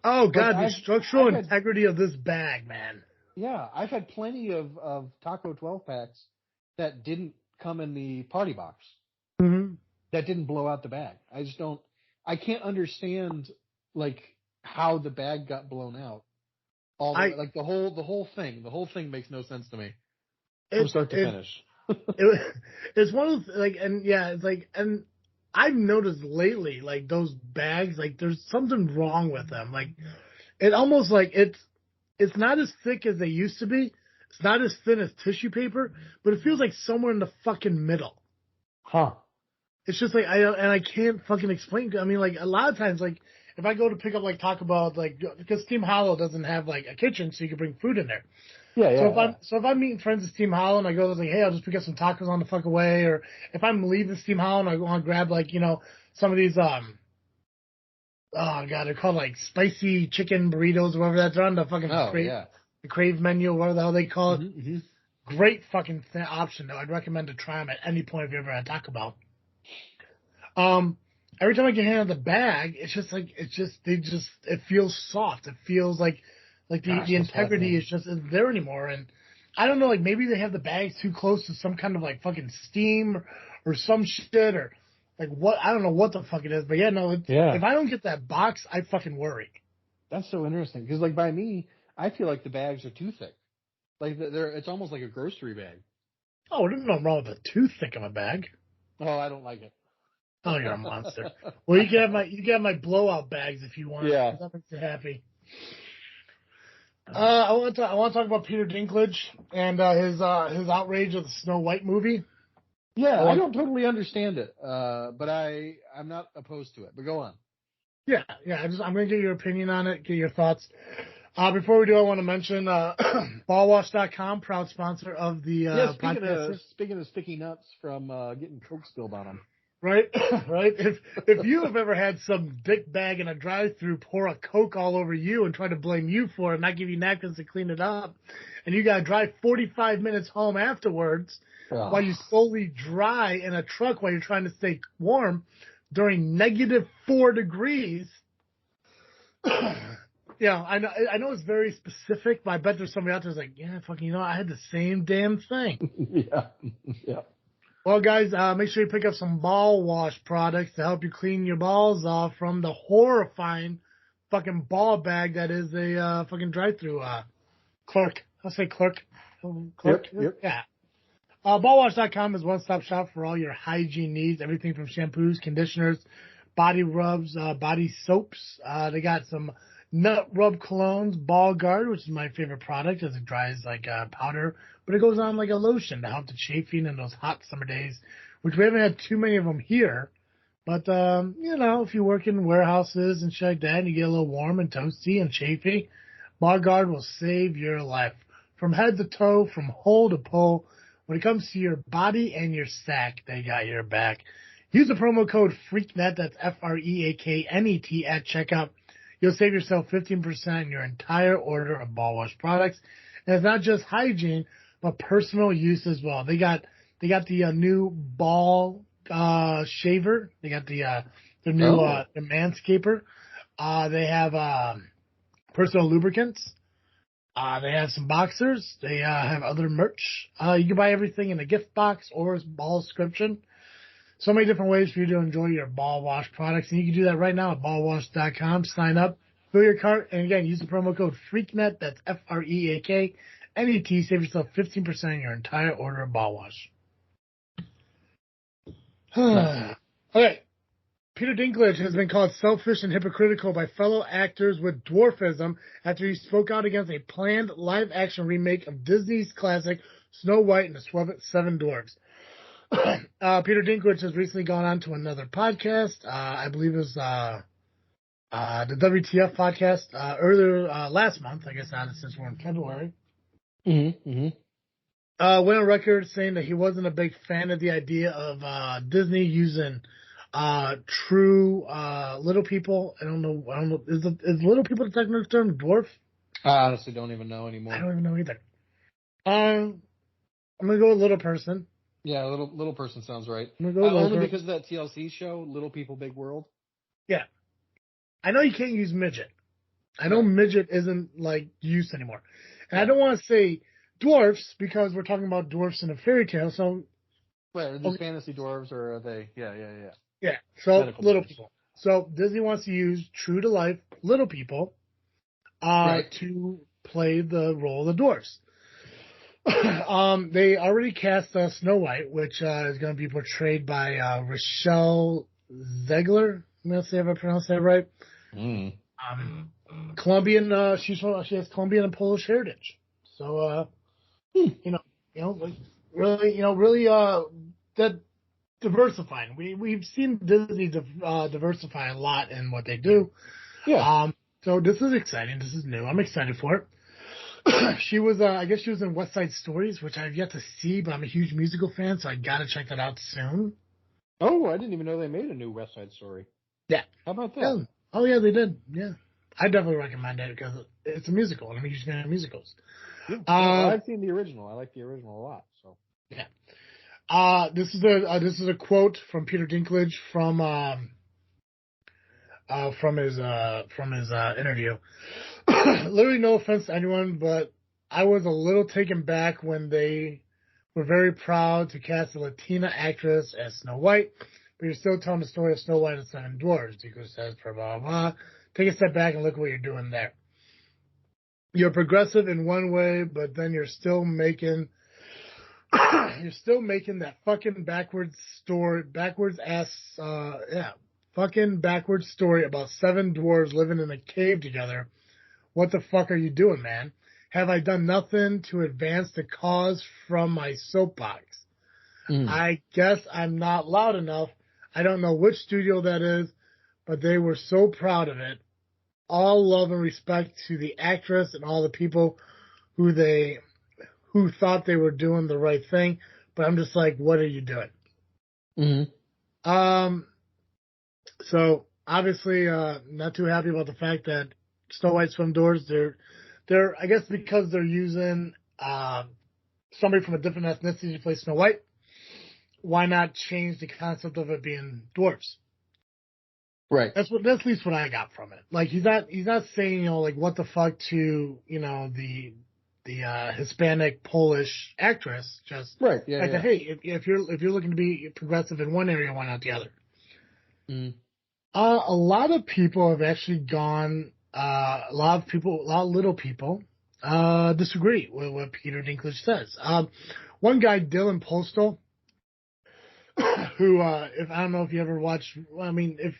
Oh God, the structural integrity of this bag, man. Yeah, I've had plenty of Taco 12 packs that didn't come in the party box. Mm-hmm. That didn't blow out the bag. I can't understand like how the bag got blown out. The whole thing makes no sense to me from start to finish. It's one of those, and I've noticed lately, like, those bags, like, there's something wrong with them. Like, it almost like it's not as thick as they used to be. It's not as thin as tissue paper, but it feels like somewhere in the fucking middle. Huh. It's just like, I can't fucking explain. I mean, like, a lot of times, like, if I go to pick up, like, Taco Bell, like, because Team Hollow doesn't have, like, a kitchen, so you can bring food in there. Yeah. So if I'm meeting friends at Steam Hollow and I go, like, hey, I'll just pick up some tacos on the fuck away, or if I'm leaving Steam Hollow and I want to grab, like, some of these, oh God, they're called, like, spicy chicken burritos or whatever that's on the fucking the Crave menu, or whatever the hell they call it. Mm-hmm. Great fucking option, though. I'd recommend to try them at any point if you ever had Taco Bell. Every time I get handed the bag, it's just like, it feels soft. It feels like the integrity is just isn't there anymore. And I don't know, like, maybe they have the bags too close to some kind of, like, fucking steam or some shit, or like what, I don't know what the fuck it is, but if I don't get that box, I fucking worry. That's so interesting. Because, like, by me, I feel like the bags are too thick. Like, it's almost like a grocery bag. Oh, there's nothing wrong with a too thick of a bag. Oh, I don't like it. Oh, you're a monster. Well, you can have my blowout bags if you want. Yeah. That makes you happy. I want to talk about Peter Dinklage and his outrage of the Snow White movie. Yeah, I don't totally understand it, but I'm not opposed to it. But go on. Yeah. I'm going to get your opinion on it, get your thoughts. Before we do, I want to mention ballwash.com, proud sponsor of the podcast. Speaking of sticky nuts from getting Coke spilled on them. Right, right. If you have ever had some dick bag in a drive-through pour a Coke all over you and try to blame you for it, and not give you napkins to clean it up, and you got to drive 45 minutes home afterwards while you slowly dry in a truck while you're trying to stay warm during -4 degrees. Yeah, I know it's very specific, but I bet there's somebody out there who's like, yeah, fucking, I had the same damn thing. Yeah. Well, guys, make sure you pick up some ball wash products to help you clean your balls off from the horrifying fucking ball bag that is a fucking drive-through clerk. I'll say clerk. Clerk? Yep. Yeah. Ballwash.com is one-stop shop for all your hygiene needs, everything from shampoos, conditioners, body rubs, body soaps. They got some nut rub colognes, Ball Guard, which is my favorite product as it dries like powder, but it goes on like a lotion to help the chafing in those hot summer days, which we haven't had too many of them here. But, if you work in warehouses and shit like that and you get a little warm and toasty and chafy, Ball Guard will save your life. From head to toe, from hole to pole, when it comes to your body and your sack, they got your back. Use the promo code FREAKNET, that's FREAKNET at checkout. You'll save yourself 15% on your entire order of ball wash products. And it's not just hygiene, but personal use as well. They got the new ball shaver. They got the new the Manscaper. They have personal lubricants. They have some boxers. They have other merch. You can buy everything in a gift box or a ball subscription. So many different ways for you to enjoy your ball wash products. And you can do that right now at ballwash.com. Sign up, fill your cart, and again, use the promo code FREAKNET. That's FREAKNET. Save yourself 15% on your entire order of ball wash. Okay. Peter Dinklage has been called selfish and hypocritical by fellow actors with dwarfism after he spoke out against a planned live-action remake of Disney's classic Snow White and the Seven Dwarfs. Peter Dinklage has recently gone on to another podcast. I believe it was the WTF podcast earlier last month. I guess not since we're in February. Went on record saying that he wasn't a big fan of the idea of Disney using true little people. I don't know. Is little people the technical term dwarf? I honestly don't even know anymore. I don't even know either. I'm gonna go with little person. Yeah, little person sounds right. Only because of that TLC show, Little People, Big World. Yeah, I know you can't use midget. I know midget isn't like used anymore, and I don't want to say dwarfs because we're talking about dwarfs in a fairy tale. So, are these fantasy dwarves or are they? Yeah. Yeah. So medical little dwarves. people. So Disney wants to use true to life little people to play the role of the dwarfs. They already cast Snow White, which is going to be portrayed by Rochelle Zegler. I'm going to say if I pronounce that right. Colombian. She has Colombian and Polish heritage. So, really, that diversifying. We've seen Disney diversify a lot in what they do. Yeah. So this is exciting. This is new. I'm excited for it. She was, I guess she was in West Side Stories, which I've yet to see, but I'm a huge musical fan, so I gotta check that out soon. Oh, I didn't even know they made a new West Side Story. Yeah. How about that? Yeah. Oh, yeah, they did. Yeah. I definitely recommend it because it's a musical, and I'm a huge fan of musicals. Yeah. I've seen the original. I like the original a lot. So. Yeah. This is a quote from Peter Dinklage from his interview. Literally, no offense to anyone, but I was a little taken back when they were very proud to cast a Latina actress as Snow White, but you're still telling the story of Snow White and the Seven Dwarfs. Dinklage says, blah, blah, blah. Take a step back and look at what you're doing there. You're progressive in one way, but then you're still making that fucking backwards story about seven dwarves living in a cave together. What the fuck are you doing, man? Have I done nothing to advance the cause from my soapbox? I guess I'm not loud enough. I don't know which studio that is, but they were so proud of it. All love and respect to the actress and all the people who thought they were doing the right thing. But I'm just like, what are you doing? So obviously, not too happy about the fact that Snow White swim doors. They're I guess because they're using somebody from a different ethnicity to play Snow White. Why not change the concept of it being dwarves? Right. That's at least what I got from it. Like he's not saying, like what the fuck to, the Hispanic Polish actress. Just right. Yeah. like Yeah. hey, if you're looking to be progressive in one area, why not the other? Mm. A lot of people have actually gone. A lot of little people disagree with what Peter Dinklage says. One guy, Dylan Postal, who, if I don't know if you ever watched, I mean, if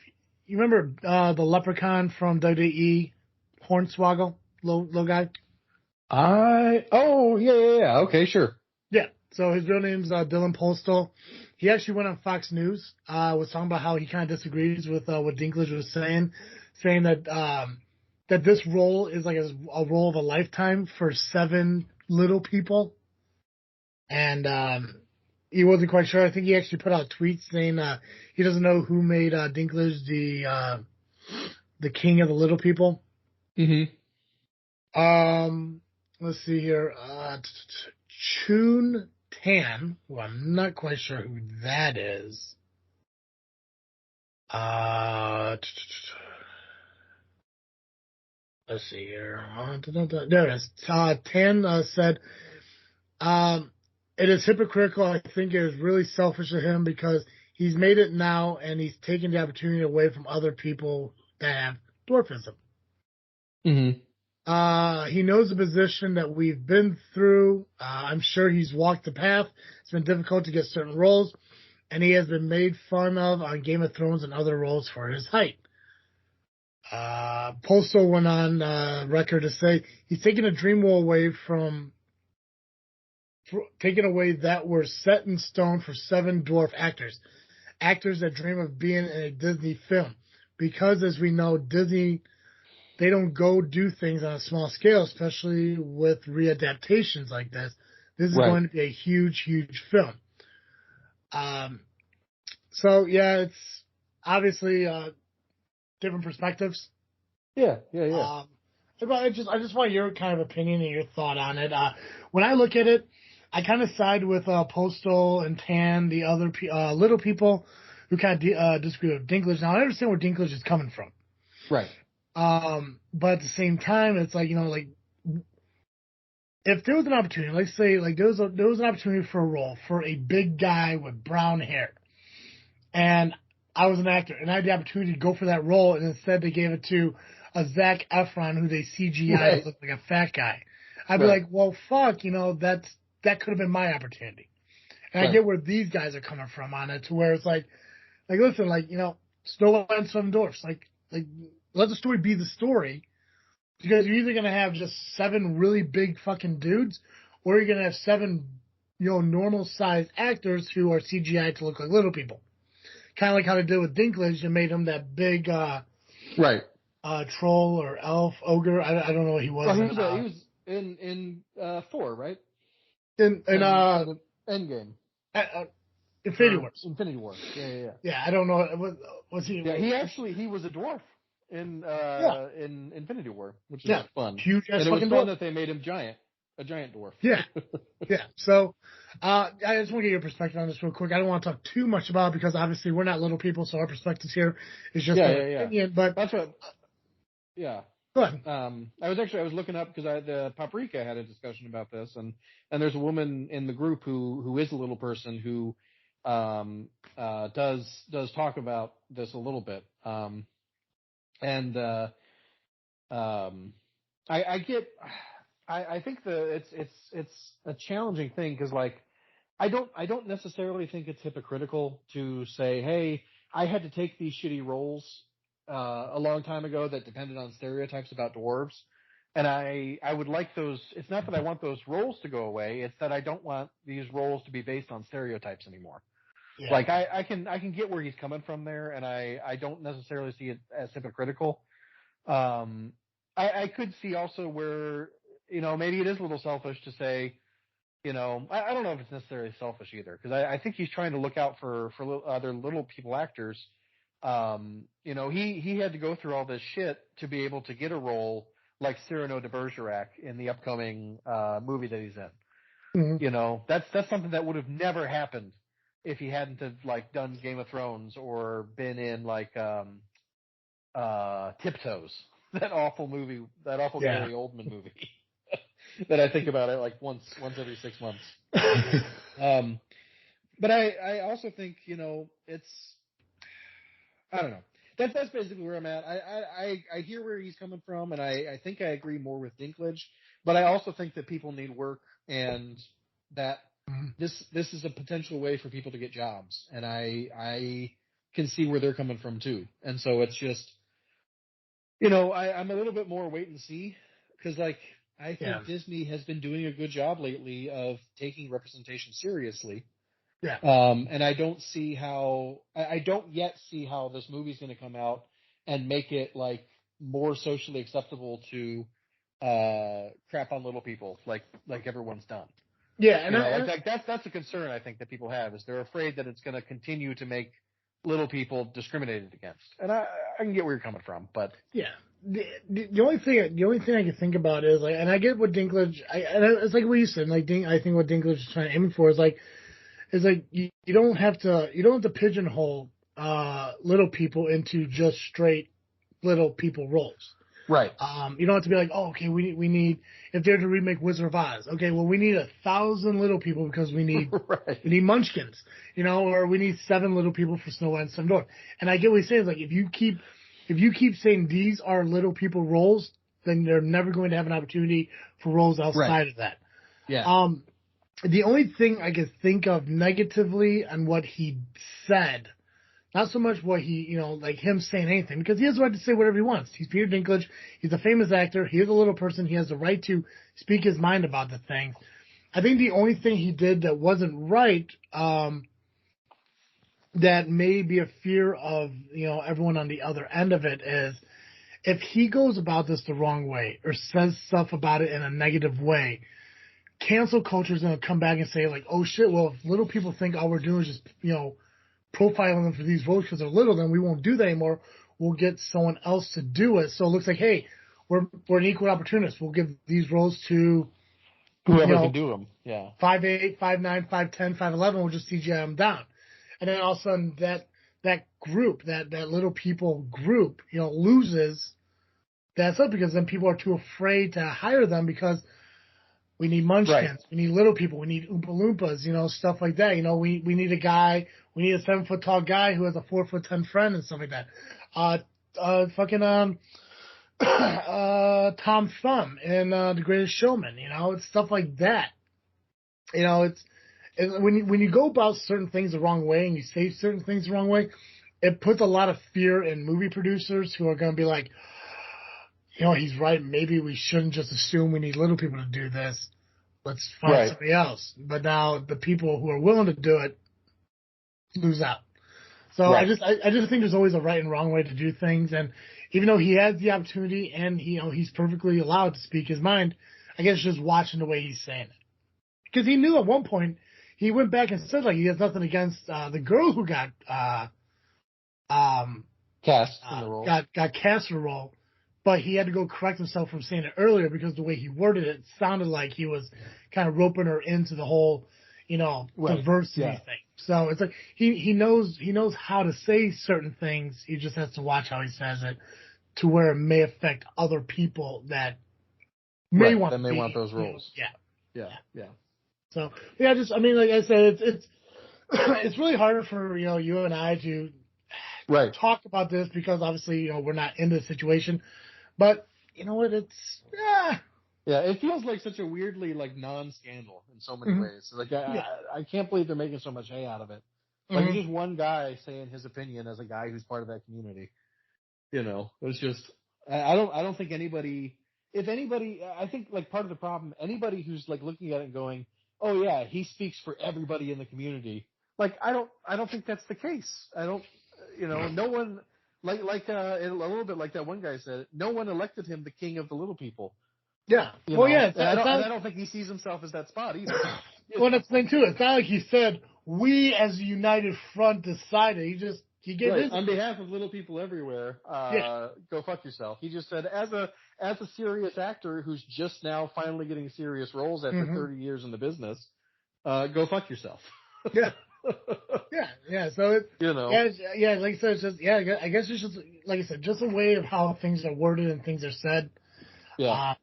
you remember the Leprechaun from WWE, Hornswoggle, little guy. Oh yeah. Okay, sure. Yeah. So his real name's Dylan Postal. He actually went on Fox News, was talking about how he kind of disagrees with what Dinklage was saying that this role is like a role of a lifetime for 7 little people, and he wasn't quite sure. I think he actually put out a tweet saying he doesn't know who made Dinklage the king of the little people. Mm-hmm. Let's see here. Chun Tan, who I'm not quite sure who that is. Let's see here. There it is. Tan said, it is hypocritical. I think it is really selfish of him because he's made it now and he's taken the opportunity away from other people that have dwarfism. Mm-hmm. He knows the position that we've been through. I'm sure he's walked the path. It's been difficult to get certain roles, and he has been made fun of on Game of Thrones and other roles for his height. Postal went on record to say he's taken a dream role away taken away that were set in stone for 7 dwarf actors that dream of being in a Disney film. Because, as we know, Disney, they don't go do things on a small scale, especially with readaptations like this. This is going to be a huge, huge film. So yeah, it's obviously different perspectives. Yeah. I just want your kind of opinion and your thought on it. When I look at it, I kind of side with Postal and Tan, the other little people who kind of disagree with Dinklage. Now I understand where Dinklage is coming from. Right. But at the same time, it's like, like if there was an opportunity, let's say like there was an opportunity for a role for a big guy with brown hair, and I was an actor and I had the opportunity to go for that role, and instead they gave it to a Zac Efron who they CGI to look like a fat guy. I'd be like, well, fuck, that could have been my opportunity. And I get where these guys are coming from on it, to where it's like listen, Snow White and 7 Dwarfs, like let the story be the story, because you're either gonna have just 7 really big fucking dudes, or you're gonna have 7, normal sized actors who are CGI to look like little people. Kind of like how they did with Dinklage and made him that big, troll or elf, ogre. I don't know what he was. Well, he was in Thor, right? In Endgame. Infinity Wars. Infinity War. Yeah. Yeah, I don't know. Was he? Yeah, he was a dwarf in Infinity War, which is fun. Huge ass and it was fucking fun dwarf. that they made him a giant dwarf. Yeah. So, I just want to get your perspective on this real quick. I don't want to talk too much about it because obviously we're not little people, so our perspectives here is just opinion. But that's what. Yeah. Go ahead. I was looking up because the Paprika had a discussion about this, and there's a woman in the group who is a little person who does talk about this a little bit. I think it's a challenging thing because I don't necessarily think it's hypocritical to say, hey, I had to take these shitty roles a long time ago that depended on stereotypes about dwarves, and I would like those. It's not that I want those roles to go away; it's that I don't want these roles to be based on stereotypes anymore. Yeah. Like I can get where he's coming from there, and I don't necessarily see it as hypocritical. I could see also where maybe it is a little selfish to say, I don't know if it's necessarily selfish either, because I think he's trying to look out for other little people actors. He had to go through all this shit to be able to get a role like Cyrano de Bergerac in the upcoming movie that he's in. Mm-hmm. That's something that would have never happened if he hadn't have done Game of Thrones or been in Tiptoes, that awful movie, that awful Gary Oldman movie that I think about it once every 6 months. But I also think it's, I don't know. That's basically where I'm at. I hear where he's coming from, and I think I agree more with Dinklage, but I also think that people need work, and that this is a potential way for people to get jobs, and I can see where they're coming from too. And so it's just, I'm a little bit more wait and see, because I think Disney has been doing a good job lately of taking representation seriously. Yeah. And I don't yet see how this movie's going to come out and make it more socially acceptable to crap on little people like everyone's done. Yeah, and that's a concern I think that people have, is they're afraid that it's going to continue to make little people discriminated against. And I can get where you're coming from, but yeah. The only thing I can think about is and I get what Dinklage, it's like what you said, I think what Dinklage is trying to aim for is you don't have to pigeonhole little people into just straight little people roles. Right. You don't have to be okay, we need, if they're to remake Wizard of Oz, okay, well, we need 1,000 little people because we need right. we need Munchkins, or we need 7 little people for Snow White and Seven Dwarfs. And I get what he's saying, if you keep saying these are little people roles, then they're never going to have an opportunity for roles outside of that. Yeah. The only thing I could think of negatively on what he said, not so much what he, him saying anything, because he has the right to say whatever he wants. He's Peter Dinklage. He's a famous actor. He is a little person. He has the right to speak his mind about the thing. I think the only thing he did that wasn't right, that may be a fear of, everyone on the other end of it, is if he goes about this the wrong way or says stuff about it in a negative way, cancel culture is going to come back and say, oh shit, well, if little people think all we're doing is just, profiling them for these roles because they're little, then we won't do that anymore. We'll get someone else to do it. So it looks like, hey, we're an equal opportunist. We'll give these roles to whoever can do them. Yeah. 5'8", 5'9", 5'10", 5'11", we'll just CGI them down. And then all of a sudden that group, that little people group, loses that stuff, because then people are too afraid to hire them because we need Munchkins, right. We need little people, we need Oompa Loompas, stuff like that. We need a guy, we need a 7-foot tall guy who has a 4'10" friend and stuff like that. Tom Thumb in The Greatest Showman, it's stuff like that. It's when you go about certain things the wrong way and you say certain things the wrong way, it puts a lot of fear in movie producers who are going to be like, he's right. Maybe we shouldn't just assume we need little people to do this. Let's find somebody else. But now the people who are willing to do it lose out. So I just think there's always a right and wrong way to do things. And even though he has the opportunity and he's perfectly allowed to speak his mind, I guess just watching the way he's saying it, because he knew at one point he went back and said he has nothing against the girl who got cast in the role. Got cast in the role. But he had to go correct himself from saying it earlier, because the way he worded it sounded like he was kind of roping her into the whole, diversity thing. So it's he knows how to say certain things. He just has to watch how he says it, to where it may affect other people that may want those roles. Yeah. So like I said, it's really hard for you and I to talk about this, because obviously we're not in this situation. But you know what? It's it feels like such a weirdly non-scandal in so many ways. I can't believe they're making so much hay out of it. It's just one guy saying his opinion as a guy who's part of that community. It's just I don't think anybody. If anybody, I think part of the problem, anybody who's looking at it and going, oh yeah, he speaks for everybody in the community. I don't think that's the case. I don't. No one. A little bit like that one guy said, no one elected him the king of the little people. Yeah. I don't think he sees himself as that spot either. Well, that's the thing too. It's not like he said we as a united front decided. He gave his on behalf of little people everywhere. Go fuck yourself. He just said as a serious actor who's just now finally getting serious roles after 30 years in the business, go fuck yourself. Yeah. Yeah. So it, like I said, it's just I guess it's just like I said, just a way of how things are worded and things are said. Yeah.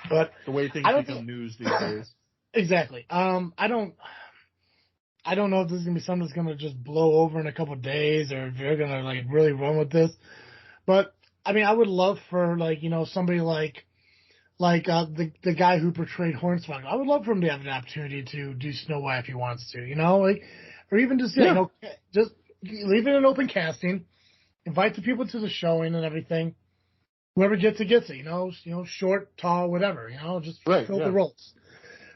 But the way things become news these days. Exactly. I don't know if this is gonna be something that's gonna just blow over in a couple of days, or if they're gonna like really run with this. But I mean, I would love for somebody like the guy who portrayed Hornswoggle. I would love for him to have an opportunity to do Snow White if he wants to, or even just just leave it an open casting, invite the people to the showing and everything. Whoever gets it gets it. Short, tall, whatever. Just fill the roles.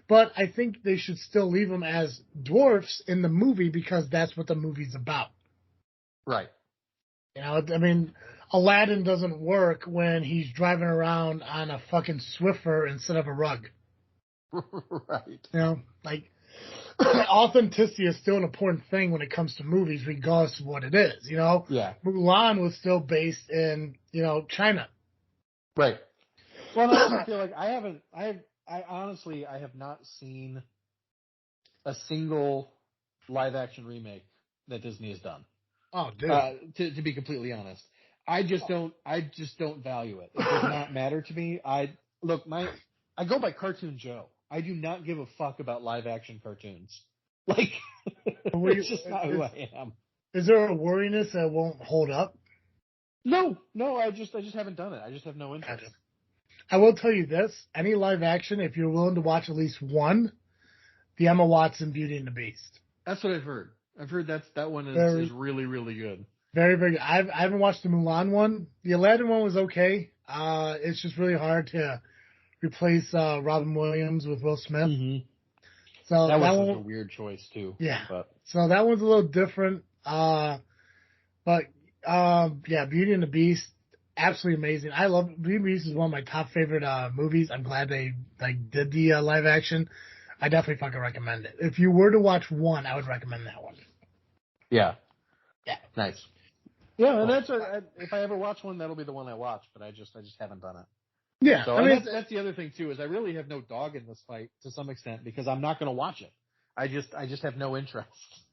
But I think they should still leave them as dwarfs in the movie because that's what the movie's about. Right. I mean, Aladdin doesn't work when he's driving around on a fucking Swiffer instead of a rug. Right. Like, authenticity is still an important thing when it comes to movies, regardless of what it is. Yeah. Mulan was still based in, China. Right. Well, I also feel like I honestly have not seen a single live action remake that Disney has done. Oh, dude. To be completely honest, I just don't value it. It does not matter to me. I go by Cartoon Joe. I do not give a fuck about live action cartoons. Like, it's just not who I am. Is there a worriness that won't hold up? No, I just haven't done it. I just have no interest. Gotcha. I will tell you this: any live action, if you're willing to watch at least one, the Emma Watson Beauty and the Beast. That's what I've heard. I've heard that one is really, really good. Very, very good. I haven't watched the Mulan one. The Aladdin one was okay. It's just really hard to replace Robin Williams with Will Smith. Mm-hmm. So that was a weird choice too. Yeah. So that one's a little different. But Beauty and the Beast, absolutely amazing. I love Beauty and the Beast is one of my top favorite movies. I'm glad they did the live action. I definitely fucking recommend it. If you were to watch one, I would recommend that one. Yeah. Yeah. Nice. Yeah, and if I ever watch one, that'll be the one I watch. But I just haven't done it. Yeah. So I mean, that's the other thing too, is I really have no dog in this fight to some extent because I'm not going to watch it. I just have no interest.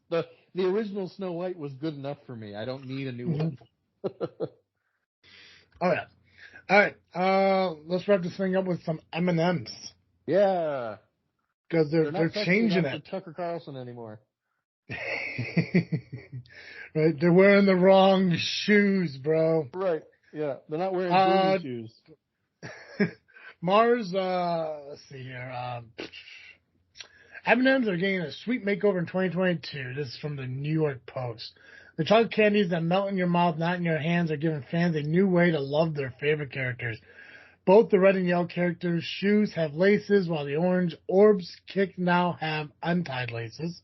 The original Snow White was good enough for me. I don't need a new one. Oh yeah. All right. Let's wrap this thing up with some M&Ms. Yeah. Because they're changing it. Tucker Carlson anymore. Right. They're wearing the wrong shoes, bro. Right. Yeah. They're not wearing shoes. Mars. Let's see here. M&Ms are getting a sweet makeover in 2022. This is from the New York Post. The chocolate candies that melt in your mouth, not in your hands, are giving fans a new way to love their favorite characters. Both the red and yellow characters' shoes have laces, while the orange Orbs Kick now have untied laces.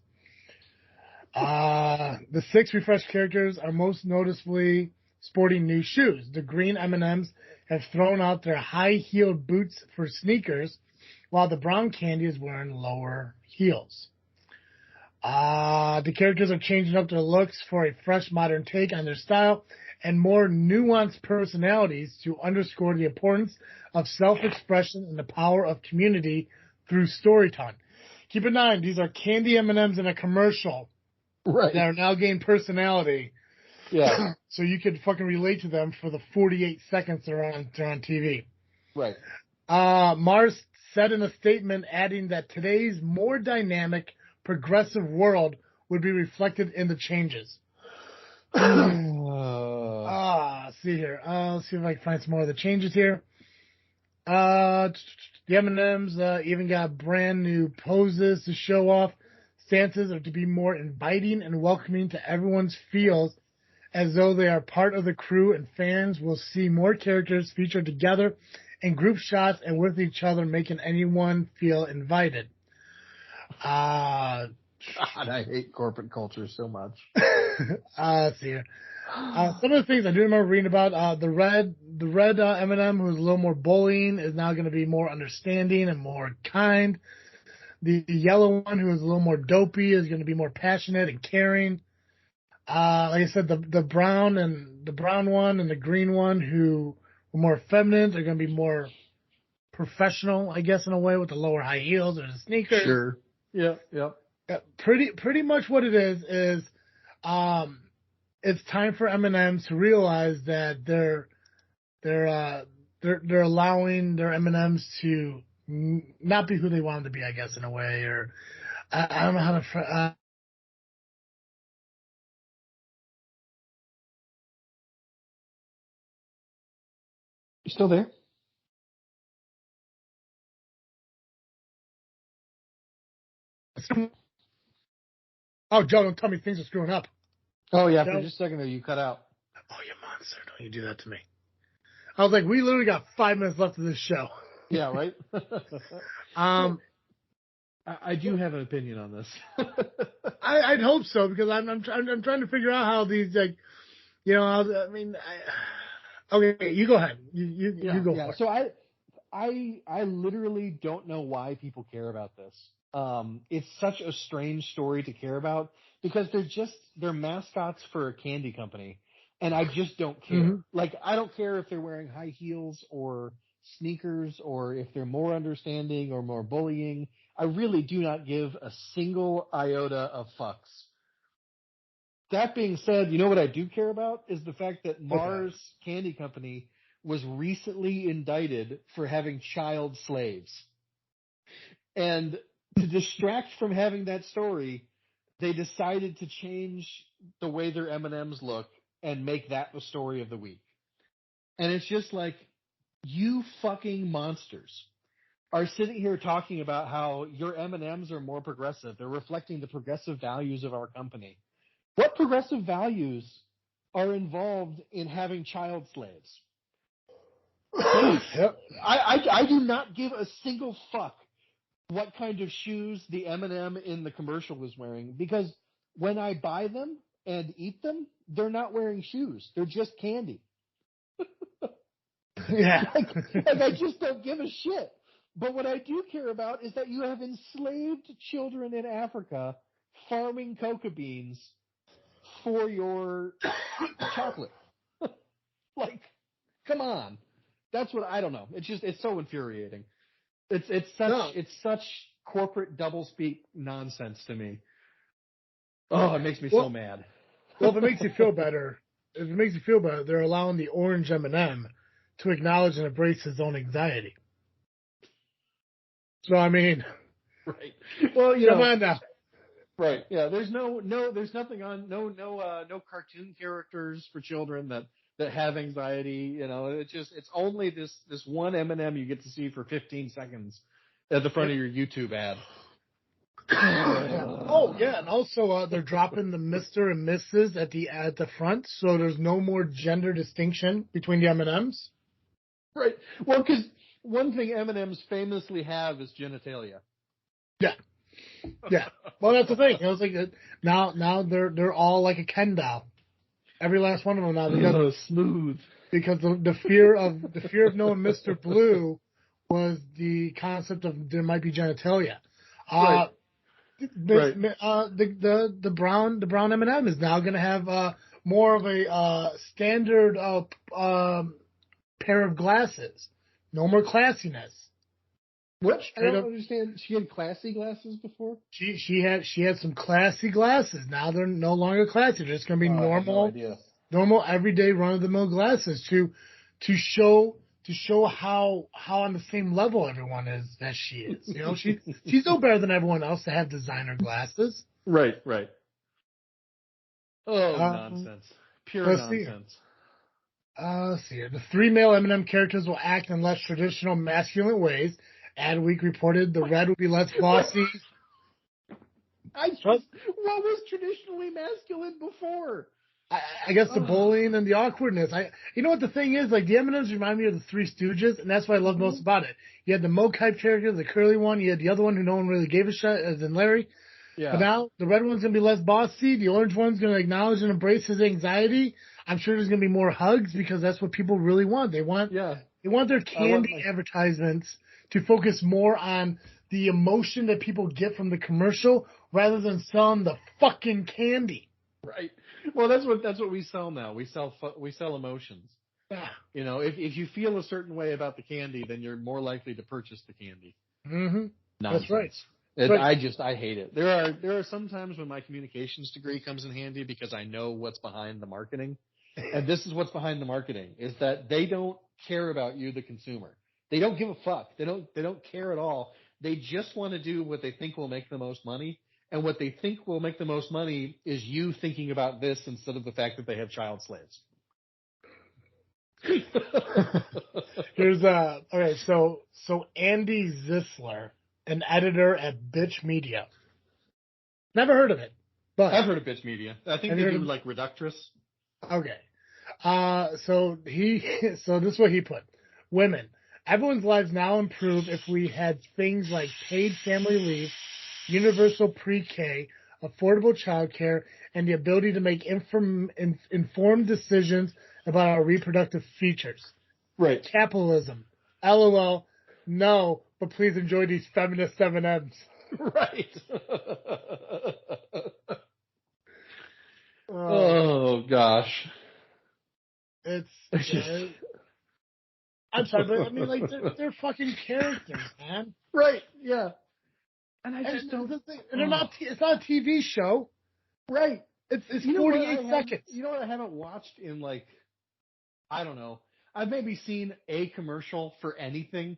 The 6 refreshed characters are most noticeably sporting new shoes. The green M&Ms have thrown out their high-heeled boots for sneakers, while the brown candy is wearing lower heels. The characters are changing up their looks for a fresh, modern take on their style and more nuanced personalities to underscore the importance of self-expression and the power of community through storytelling. Keep in mind, these are candy M&Ms in a commercial that are now gaining personality. Yeah. So you could fucking relate to them for the 48 seconds they're on TV. Right. Mars said in a statement, adding that today's more dynamic, progressive world would be reflected in the changes. See here. Let's see if I can find some more of the changes here. The M&Ms even got brand new poses to show off. Stances are to be more inviting and welcoming to everyone's feels, as though they are part of the crew, and fans will see more characters featured together in group shots and with each other, making anyone feel invited. God, I hate corporate culture so much. Let's see here. Some of the things I do remember reading about, the red M&M, who's a little more bullying, is now going to be more understanding and more kind. The yellow one, who is a little more dopey, is going to be more passionate and caring. Like I said, the brown one and the green one, who were more feminine, are going to be more professional, I guess, in a way, with the lower high heels or the sneakers. Sure. Yeah. Pretty much what it is it's time for M&Ms to realize that they're allowing their M&Ms to not be who they want them to be, I guess, in a way, or I don't know how to. You still there? Oh, Joe, don't tell me things are screwing up. Oh, yeah, for just a second there, you cut out. Oh, you monster. Don't you do that to me. I was like, we literally got 5 minutes left of this show. Yeah, right? I do have an opinion on this. I'd hope so, because I'm trying to figure out how these, like, you know, okay, you go ahead. You go for it. So I literally don't know why people care about this. It's such a strange story to care about, because they're mascots for a candy company, and I just don't care. Mm-hmm. Like, I don't care if they're wearing high heels or sneakers, or if they're more understanding or more bullying. I really do not give a single iota of fucks. That being said, you know what I do care about is the fact that Mars Candy Company was recently indicted for having child slaves. And to distract from having that story, they decided to change the way their M&Ms look and make that the story of the week. And it's just like, you fucking monsters are sitting here talking about how your M&Ms are more progressive. They're reflecting the progressive values of our company. What progressive values are involved in having child slaves? Yep. I do not give a single fuck what kind of shoes the M&M in the commercial is wearing, because when I buy them and eat them, they're not wearing shoes. They're just candy. Yeah. like I just don't give a shit. But what I do care about is that you have enslaved children in Africa farming cocoa beans for your chocolate. Like, come on. That's what, I don't know. It's so infuriating. It's such corporate doublespeak nonsense to me. Oh, it makes me so mad. Well, if it makes you feel better, they're allowing the orange M&M to acknowledge and embrace his own anxiety. So, I mean, right. Well, come on now. Right. Yeah. There's there's nothing on, no cartoon characters for children that have anxiety. You know, it's only this one M&M you get to see for 15 seconds at the front of your YouTube ad. Oh yeah, and also they're dropping the Mr. and Mrs. at the front, so there's no more gender distinction between the M&Ms. Right. Well, because one thing M&Ms famously have is genitalia. Yeah. Yeah. Well, that's the thing. I was like, now they're all like a Ken doll. Every last one of them now. Because, smooth. Because the fear of knowing Mr. Blue was the concept of there might be genitalia. Right. The brown M&M is now going to have more of a standard pair of glasses. No more classiness. Which I don't understand. She had classy glasses before. She had some classy glasses. Now they're no longer classy. They're just going to be normal everyday run of the mill glasses to show how on the same level everyone is as she is. You know, she's no better than everyone else to have designer glasses. Right. Oh, nonsense. Pure nonsense. Let's see here. The 3 male M&M characters will act in less traditional masculine ways. Adweek reported the red will be less glossy. What was traditionally masculine before? I guess the bullying and the awkwardness. You know what the thing is? Like, the M&Ms remind me of the Three Stooges, and that's what I love most about it. You had the Mo-type character, the curly one. You had the other one who no one really gave a shit, as in Larry. Yeah. But now the red one's going to be less bossy. The orange one's going to acknowledge and embrace his anxiety. I'm sure there's going to be more hugs, because that's what people really want. They want their candy advertisements to focus more on the emotion that people get from the commercial rather than selling the fucking candy. Right. Well, that's what we sell now. We sell emotions. Ah. You know, if you feel a certain way about the candy, then you're more likely to purchase the candy. Mm-hmm. Nonsense. That's right. I hate it. There are some times when my communications degree comes in handy because I know what's behind the marketing. And this is what's behind the marketing, is that they don't care about you, the consumer. They don't give a fuck. They don't care at all. They just want to do what they think will make the most money. And what they think will make the most money is you thinking about this instead of the fact that they have child slaves. Here's okay, so Andy Zisler, an editor at Bitch Media. Never heard of it, but I've heard of Bitch Media. I think they do like Reductress. Okay. So this is what he put. Women. Everyone's lives now improve if we had things like paid family leave, universal pre-K, affordable childcare, and the ability to make informed decisions about our reproductive features. Right. Capitalism. LOL. No, but please enjoy these feminist M&Ms. Right. Oh gosh. I'm sorry, but I mean, like, they're fucking characters, man. Right? Yeah. And I just don't. And they're not. It's not a TV show. Right. It's 48 seconds. You know what I haven't watched in, like, I don't know. I've maybe seen a commercial for anything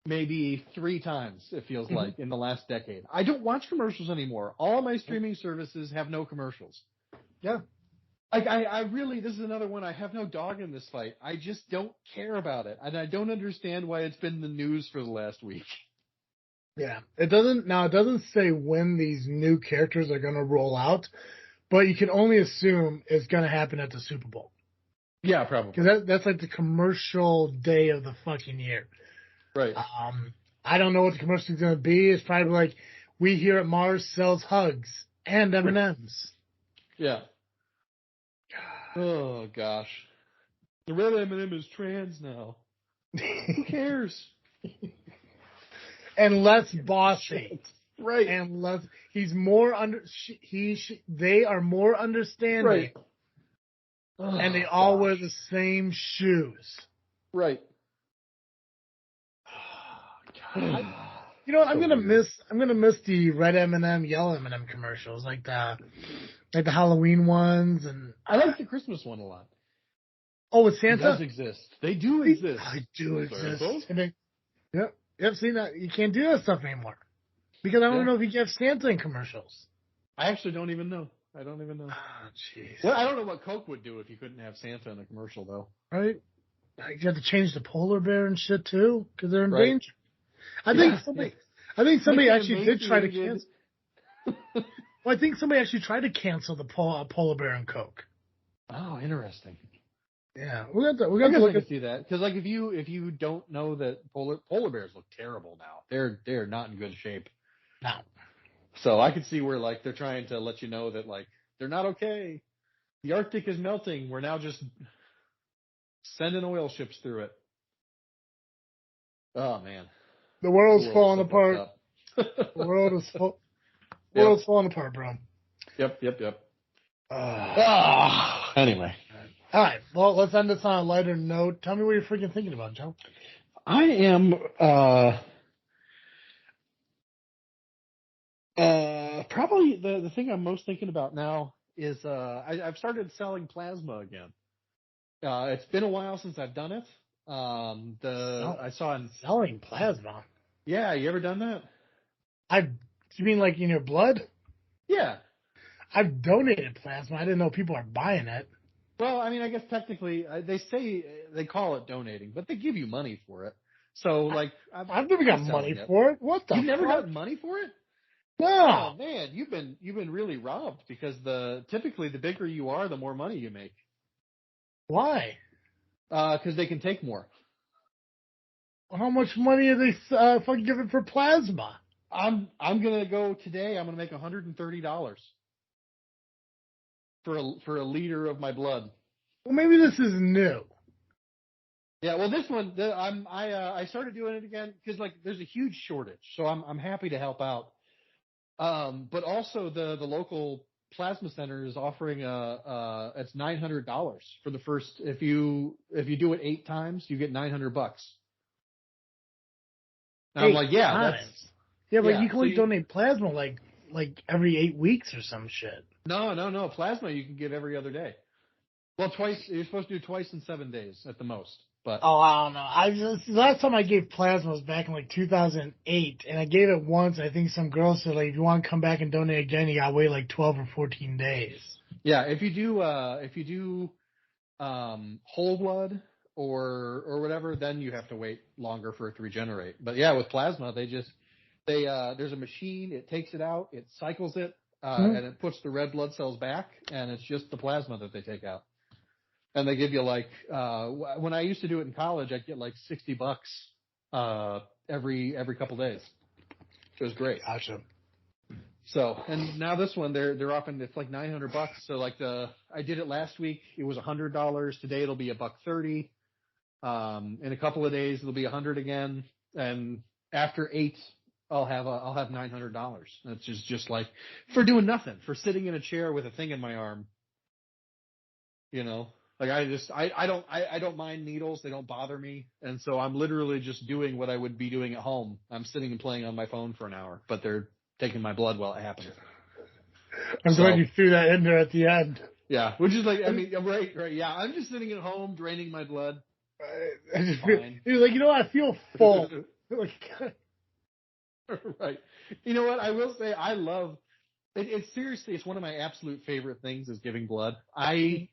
maybe 3 times, it feels like, in the last decade. I don't watch commercials anymore. All my streaming services have no commercials. Yeah. Like, I really, this is another one. I have no dog in this fight. I just don't care about it. And I don't understand why it's been the news for the last week. Yeah. It doesn't say when these new characters are going to roll out, but you can only assume it's going to happen at the Super Bowl. Yeah, probably. Because that's like the commercial day of the fucking year. Right. I don't know what the commercial is going to be. It's probably like, we here at Mars sells hugs and M&Ms. Yeah. Oh, gosh. The red M&M is trans now. Who cares? And less bossy. Right. And less, he's more they are more understanding. Right. And they all wear the same shoes. Right. You know what? I'm gonna miss the red M&M, yellow M&M commercials, like the Halloween ones, and I like the Christmas one a lot. Oh, with Santa? It does exist. They do exist. I do exist. And yep, see that you can't do that stuff anymore because I don't know if you can have Santa in commercials. I actually don't even know. I don't even know. Oh, jeez. Well, I don't know what Coke would do if you couldn't have Santa in a commercial, though. Right? You have to change the polar bear and shit too because they're in danger. I think somebody actually did try to cancel. Well, I think somebody actually tried to cancel the polar bear and Coke. Oh, interesting. Yeah, we got to look at see that because, like, if you don't know that polar bears look terrible now, they're not in good shape. No. So I could see where, like, they're trying to let you know that, like, they're not okay. The Arctic is melting. We're now just sending oil ships through it. Oh man, the world's falling apart. The world's falling apart, bro. Yep. Anyway. All right. Well, let's end this on a lighter note. Tell me what you're freaking thinking about, Joe. I am probably the thing I'm most thinking about now is I've started selling plasma again. It's been a while since I've done it. I saw selling plasma. Yeah, you ever done that? You mean like in your blood? Yeah. I've donated plasma. I didn't know people are buying it. Well, I mean, I guess technically they call it donating, but they give you money for it. So, like, I've never got money for it. What the? You've never gotten money for it? No. Oh man, you've been really robbed because typically the bigger you are, the more money you make. Why? Because they can take more. Well, how much money are they fucking giving for plasma? I'm gonna go today. I'm gonna make $130 for a liter of my blood. Well, maybe this is new. Yeah, well, this one, I started doing it again because like there's a huge shortage, so I'm happy to help out. But also the local plasma center is offering it's $900 for the first if you do it 8 times you get $900. And I'm 8 like, yeah, times. Yeah, but yeah. you can only donate plasma like every 8 weeks or some shit. No, plasma you can give every other day. Well, twice you're supposed to do twice in 7 days at the most. But Oh, I don't know. The last time I gave plasma was back in like 2008, and I gave it once. I think some girl said like, if you want to come back and donate again, you gotta wait like 12 or 14 days. yeah, if you do whole blood or whatever, then you have to wait longer for it to regenerate. But yeah, with plasma, there's a machine, it takes it out, it cycles it, Mm-hmm. and it puts the red blood cells back, and it's just the plasma that they take out. And they give you like when I used to do it in college, I'd get like $60 every couple days. It was great. Gotcha. So, and now this one, they're offering, it's like $900. So like I did it last week. It was $100. Today it'll be $130. In a couple of days it'll be $100 again. And after 8, I'll have $900. It's just like for doing nothing, for sitting in a chair with a thing in my arm. You know, like I don't mind needles. They don't bother me. And so I'm literally just doing what I would be doing at home. I'm sitting and playing on my phone for an hour, but they're taking my blood while it happens. I'm glad you threw that in there at the end. Yeah, which is like, I mean, right. Yeah, I'm just sitting at home draining my blood. I just feel, you're like, you know what? I feel full. Right. You know what? I will say I love it. It's seriously, it's one of my absolute favorite things is giving blood. I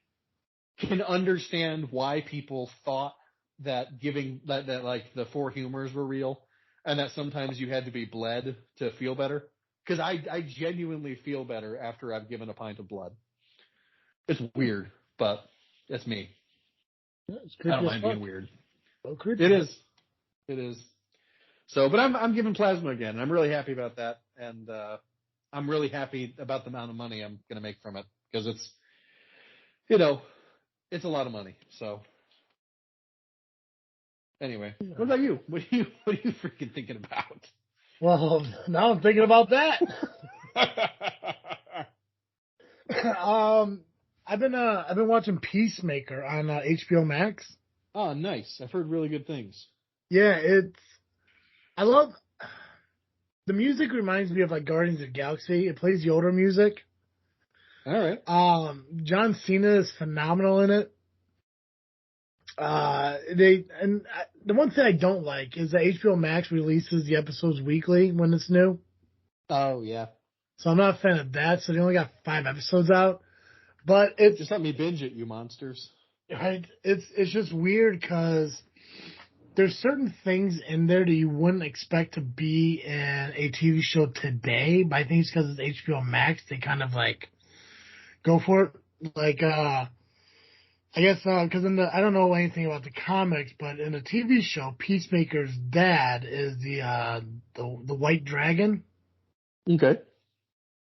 can understand why people thought that giving that like the 4 humors were real and that sometimes you had to be bled to feel better. Because I genuinely feel better after I've given a pint of blood. It's weird, but it's me. Yeah, it's I don't mind being weird. So It is. So, but I'm giving plasma again, and I'm really happy about that, and I'm really happy about the amount of money I'm going to make from it because it's, it's a lot of money. So, anyway, what about you? What are you freaking thinking about? Well, now I'm thinking about that. I've been watching Peacemaker on HBO Max. Oh, nice. I've heard really good things. Yeah, I love the music. Reminds me of like Guardians of the Galaxy. It plays Yoda music. All right. John Cena is phenomenal in it. The one thing I don't like is that HBO Max releases the episodes weekly when it's new. Oh yeah. So I'm not a fan of that. So they only got 5 episodes out. But it's just let me binge it, you monsters. Right. It's just weird because there's certain things in there that you wouldn't expect to be in a TV show today. But I think it's because it's HBO Max. They kind of like go for it. Like I guess because I don't know anything about the comics, but in the TV show, Peacemaker's dad is the White Dragon. Okay.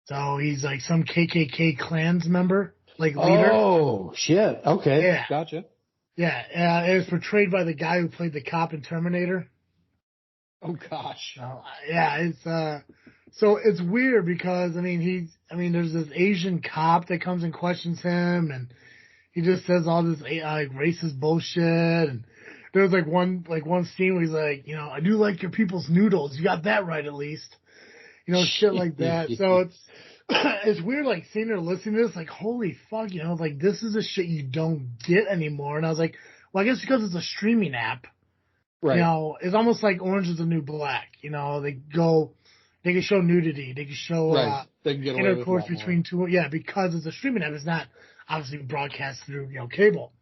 So he's like some KKK clans member, like leader. Oh shit! Okay, yeah, gotcha. Yeah, it was portrayed by the guy who played the cop in Terminator. Oh gosh. Yeah, it's so it's weird because there's this Asian cop that comes and questions him, and he just says all this like racist bullshit. And there was like one scene where he's like, I do like your people's noodles. You got that right at least. Shit like that. So it's weird, like seeing her listening to this, like holy fuck, like this is the shit you don't get anymore. And I was like, well, I guess because it's a streaming app. Right. It's almost like Orange is the New Black. They can show nudity, they can show they can get intercourse between two. Yeah, because it's a streaming app. It's not obviously broadcast through cable.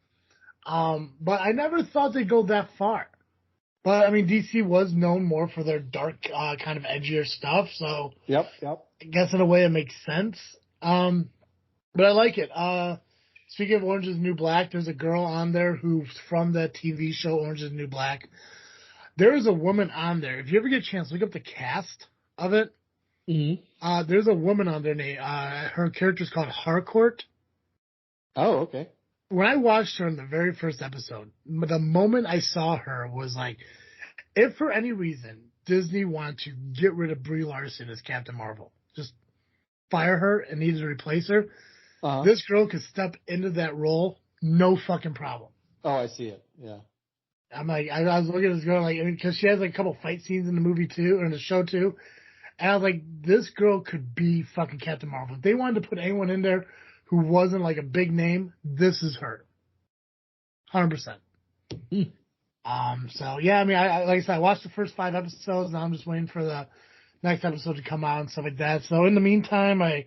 But I never thought they'd go that far. But DC was known more for their dark, kind of edgier stuff. So yep. I guess in a way it makes sense. But I like it. Speaking of Orange is the New Black, there's a girl on there who's from that TV show Orange is the New Black. There is a woman on there. If you ever get a chance, look up the cast of it. Mm-hmm. There's a woman on there named, her character's called Harcourt. Oh, okay. when I watched her in the very first episode, the moment I saw her was like, if for any reason Disney wanted to get rid of Brie Larson as Captain Marvel, just fire her and needed to replace her, this girl could step into that role, no fucking problem. Oh, I see it. Yeah. I'm like, I was looking at this girl like, because she has like a couple fight scenes in the movie too, or in the show too, and I was like, this girl could be fucking Captain Marvel. If they wanted to put anyone in there who wasn't like a big name, this is her. 100%. So yeah, I mean, I like I said, I watched the first 5 episodes, and I'm just waiting for the next episode to come out and stuff like that. So in the meantime, I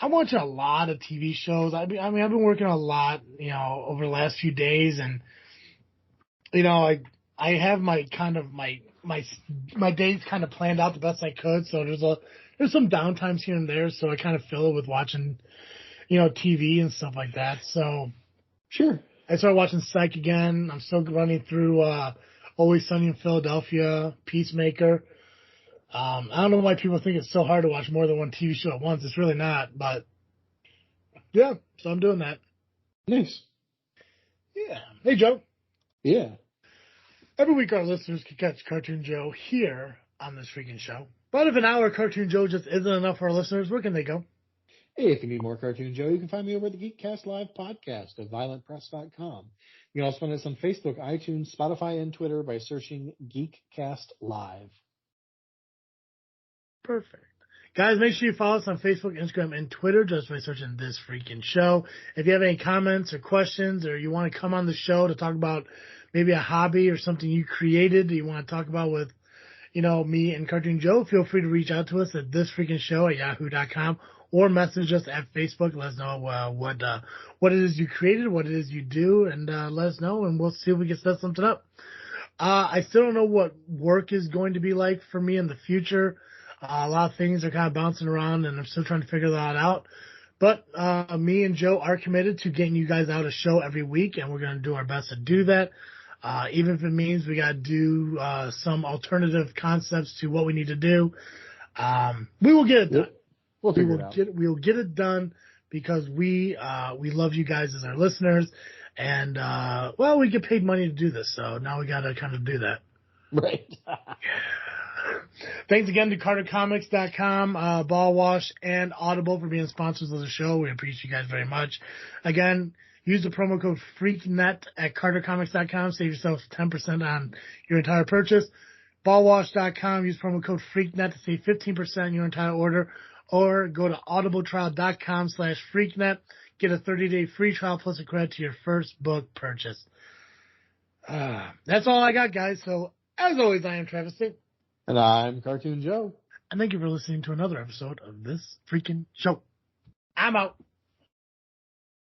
watch a lot of TV shows. I mean, I've been working a lot, over the last few days, and I have my kind of my days kind of planned out the best I could. So there's some downtimes here and there, so I kind of fill it with watching, TV and stuff like that. So sure. I started watching Psych again. I'm still running through Always Sunny in Philadelphia, Peacemaker. I don't know why people think it's so hard to watch more than one TV show at once. It's really not, but yeah, so I'm doing that. Nice. Yeah. Hey, Joe. Yeah. Every week our listeners can catch Cartoon Joe here on this freaking show. But if an hour Cartoon Joe just isn't enough for our listeners, where can they go? Hey, if you need more Cartoon Joe, you can find me over at the Geekcast Live podcast at violentpress.com. You can also find us on Facebook, iTunes, Spotify, and Twitter by searching Geekcast Live. Perfect. Guys, make sure you follow us on Facebook, Instagram, and Twitter just by searching This Freaking Show. If you have any comments or questions, or you want to come on the show to talk about maybe a hobby or something you created that you want to talk about with, me and Cartoon Joe, feel free to reach out to us at thisfreakingshow@yahoo.com or message us at Facebook. Let us know what it is you created, what it is you do, and let us know, and we'll see if we can set something up. I still don't know what work is going to be like for me in the future. A lot of things are kind of bouncing around, and I'm still trying to figure that out. But me and Joe are committed to getting you guys out a show every week, and we're going to do our best to do that. Even if it means we got to do some alternative concepts to what we need to do, we will get it done. We will get it done because we love you guys as our listeners, and we get paid money to do this, so now we got to kind of do that. Right. Thanks again to CarterComics.com, Ball Wash, and Audible for being sponsors of the show. We appreciate you guys very much. Again, use the promo code FreakNet at CarterComics.com. Save yourself 10% on your entire purchase. BallWash.com. Use promo code FreakNet to save 15% on your entire order. Or go to audibletrial.com/FreakNet. Get a 30-day free trial plus a credit to your first book purchase. That's all I got, guys. So, as always, I am Travis Singh. And I'm Cartoon Joe. And thank you for listening to another episode of This Freaking Show. I'm out.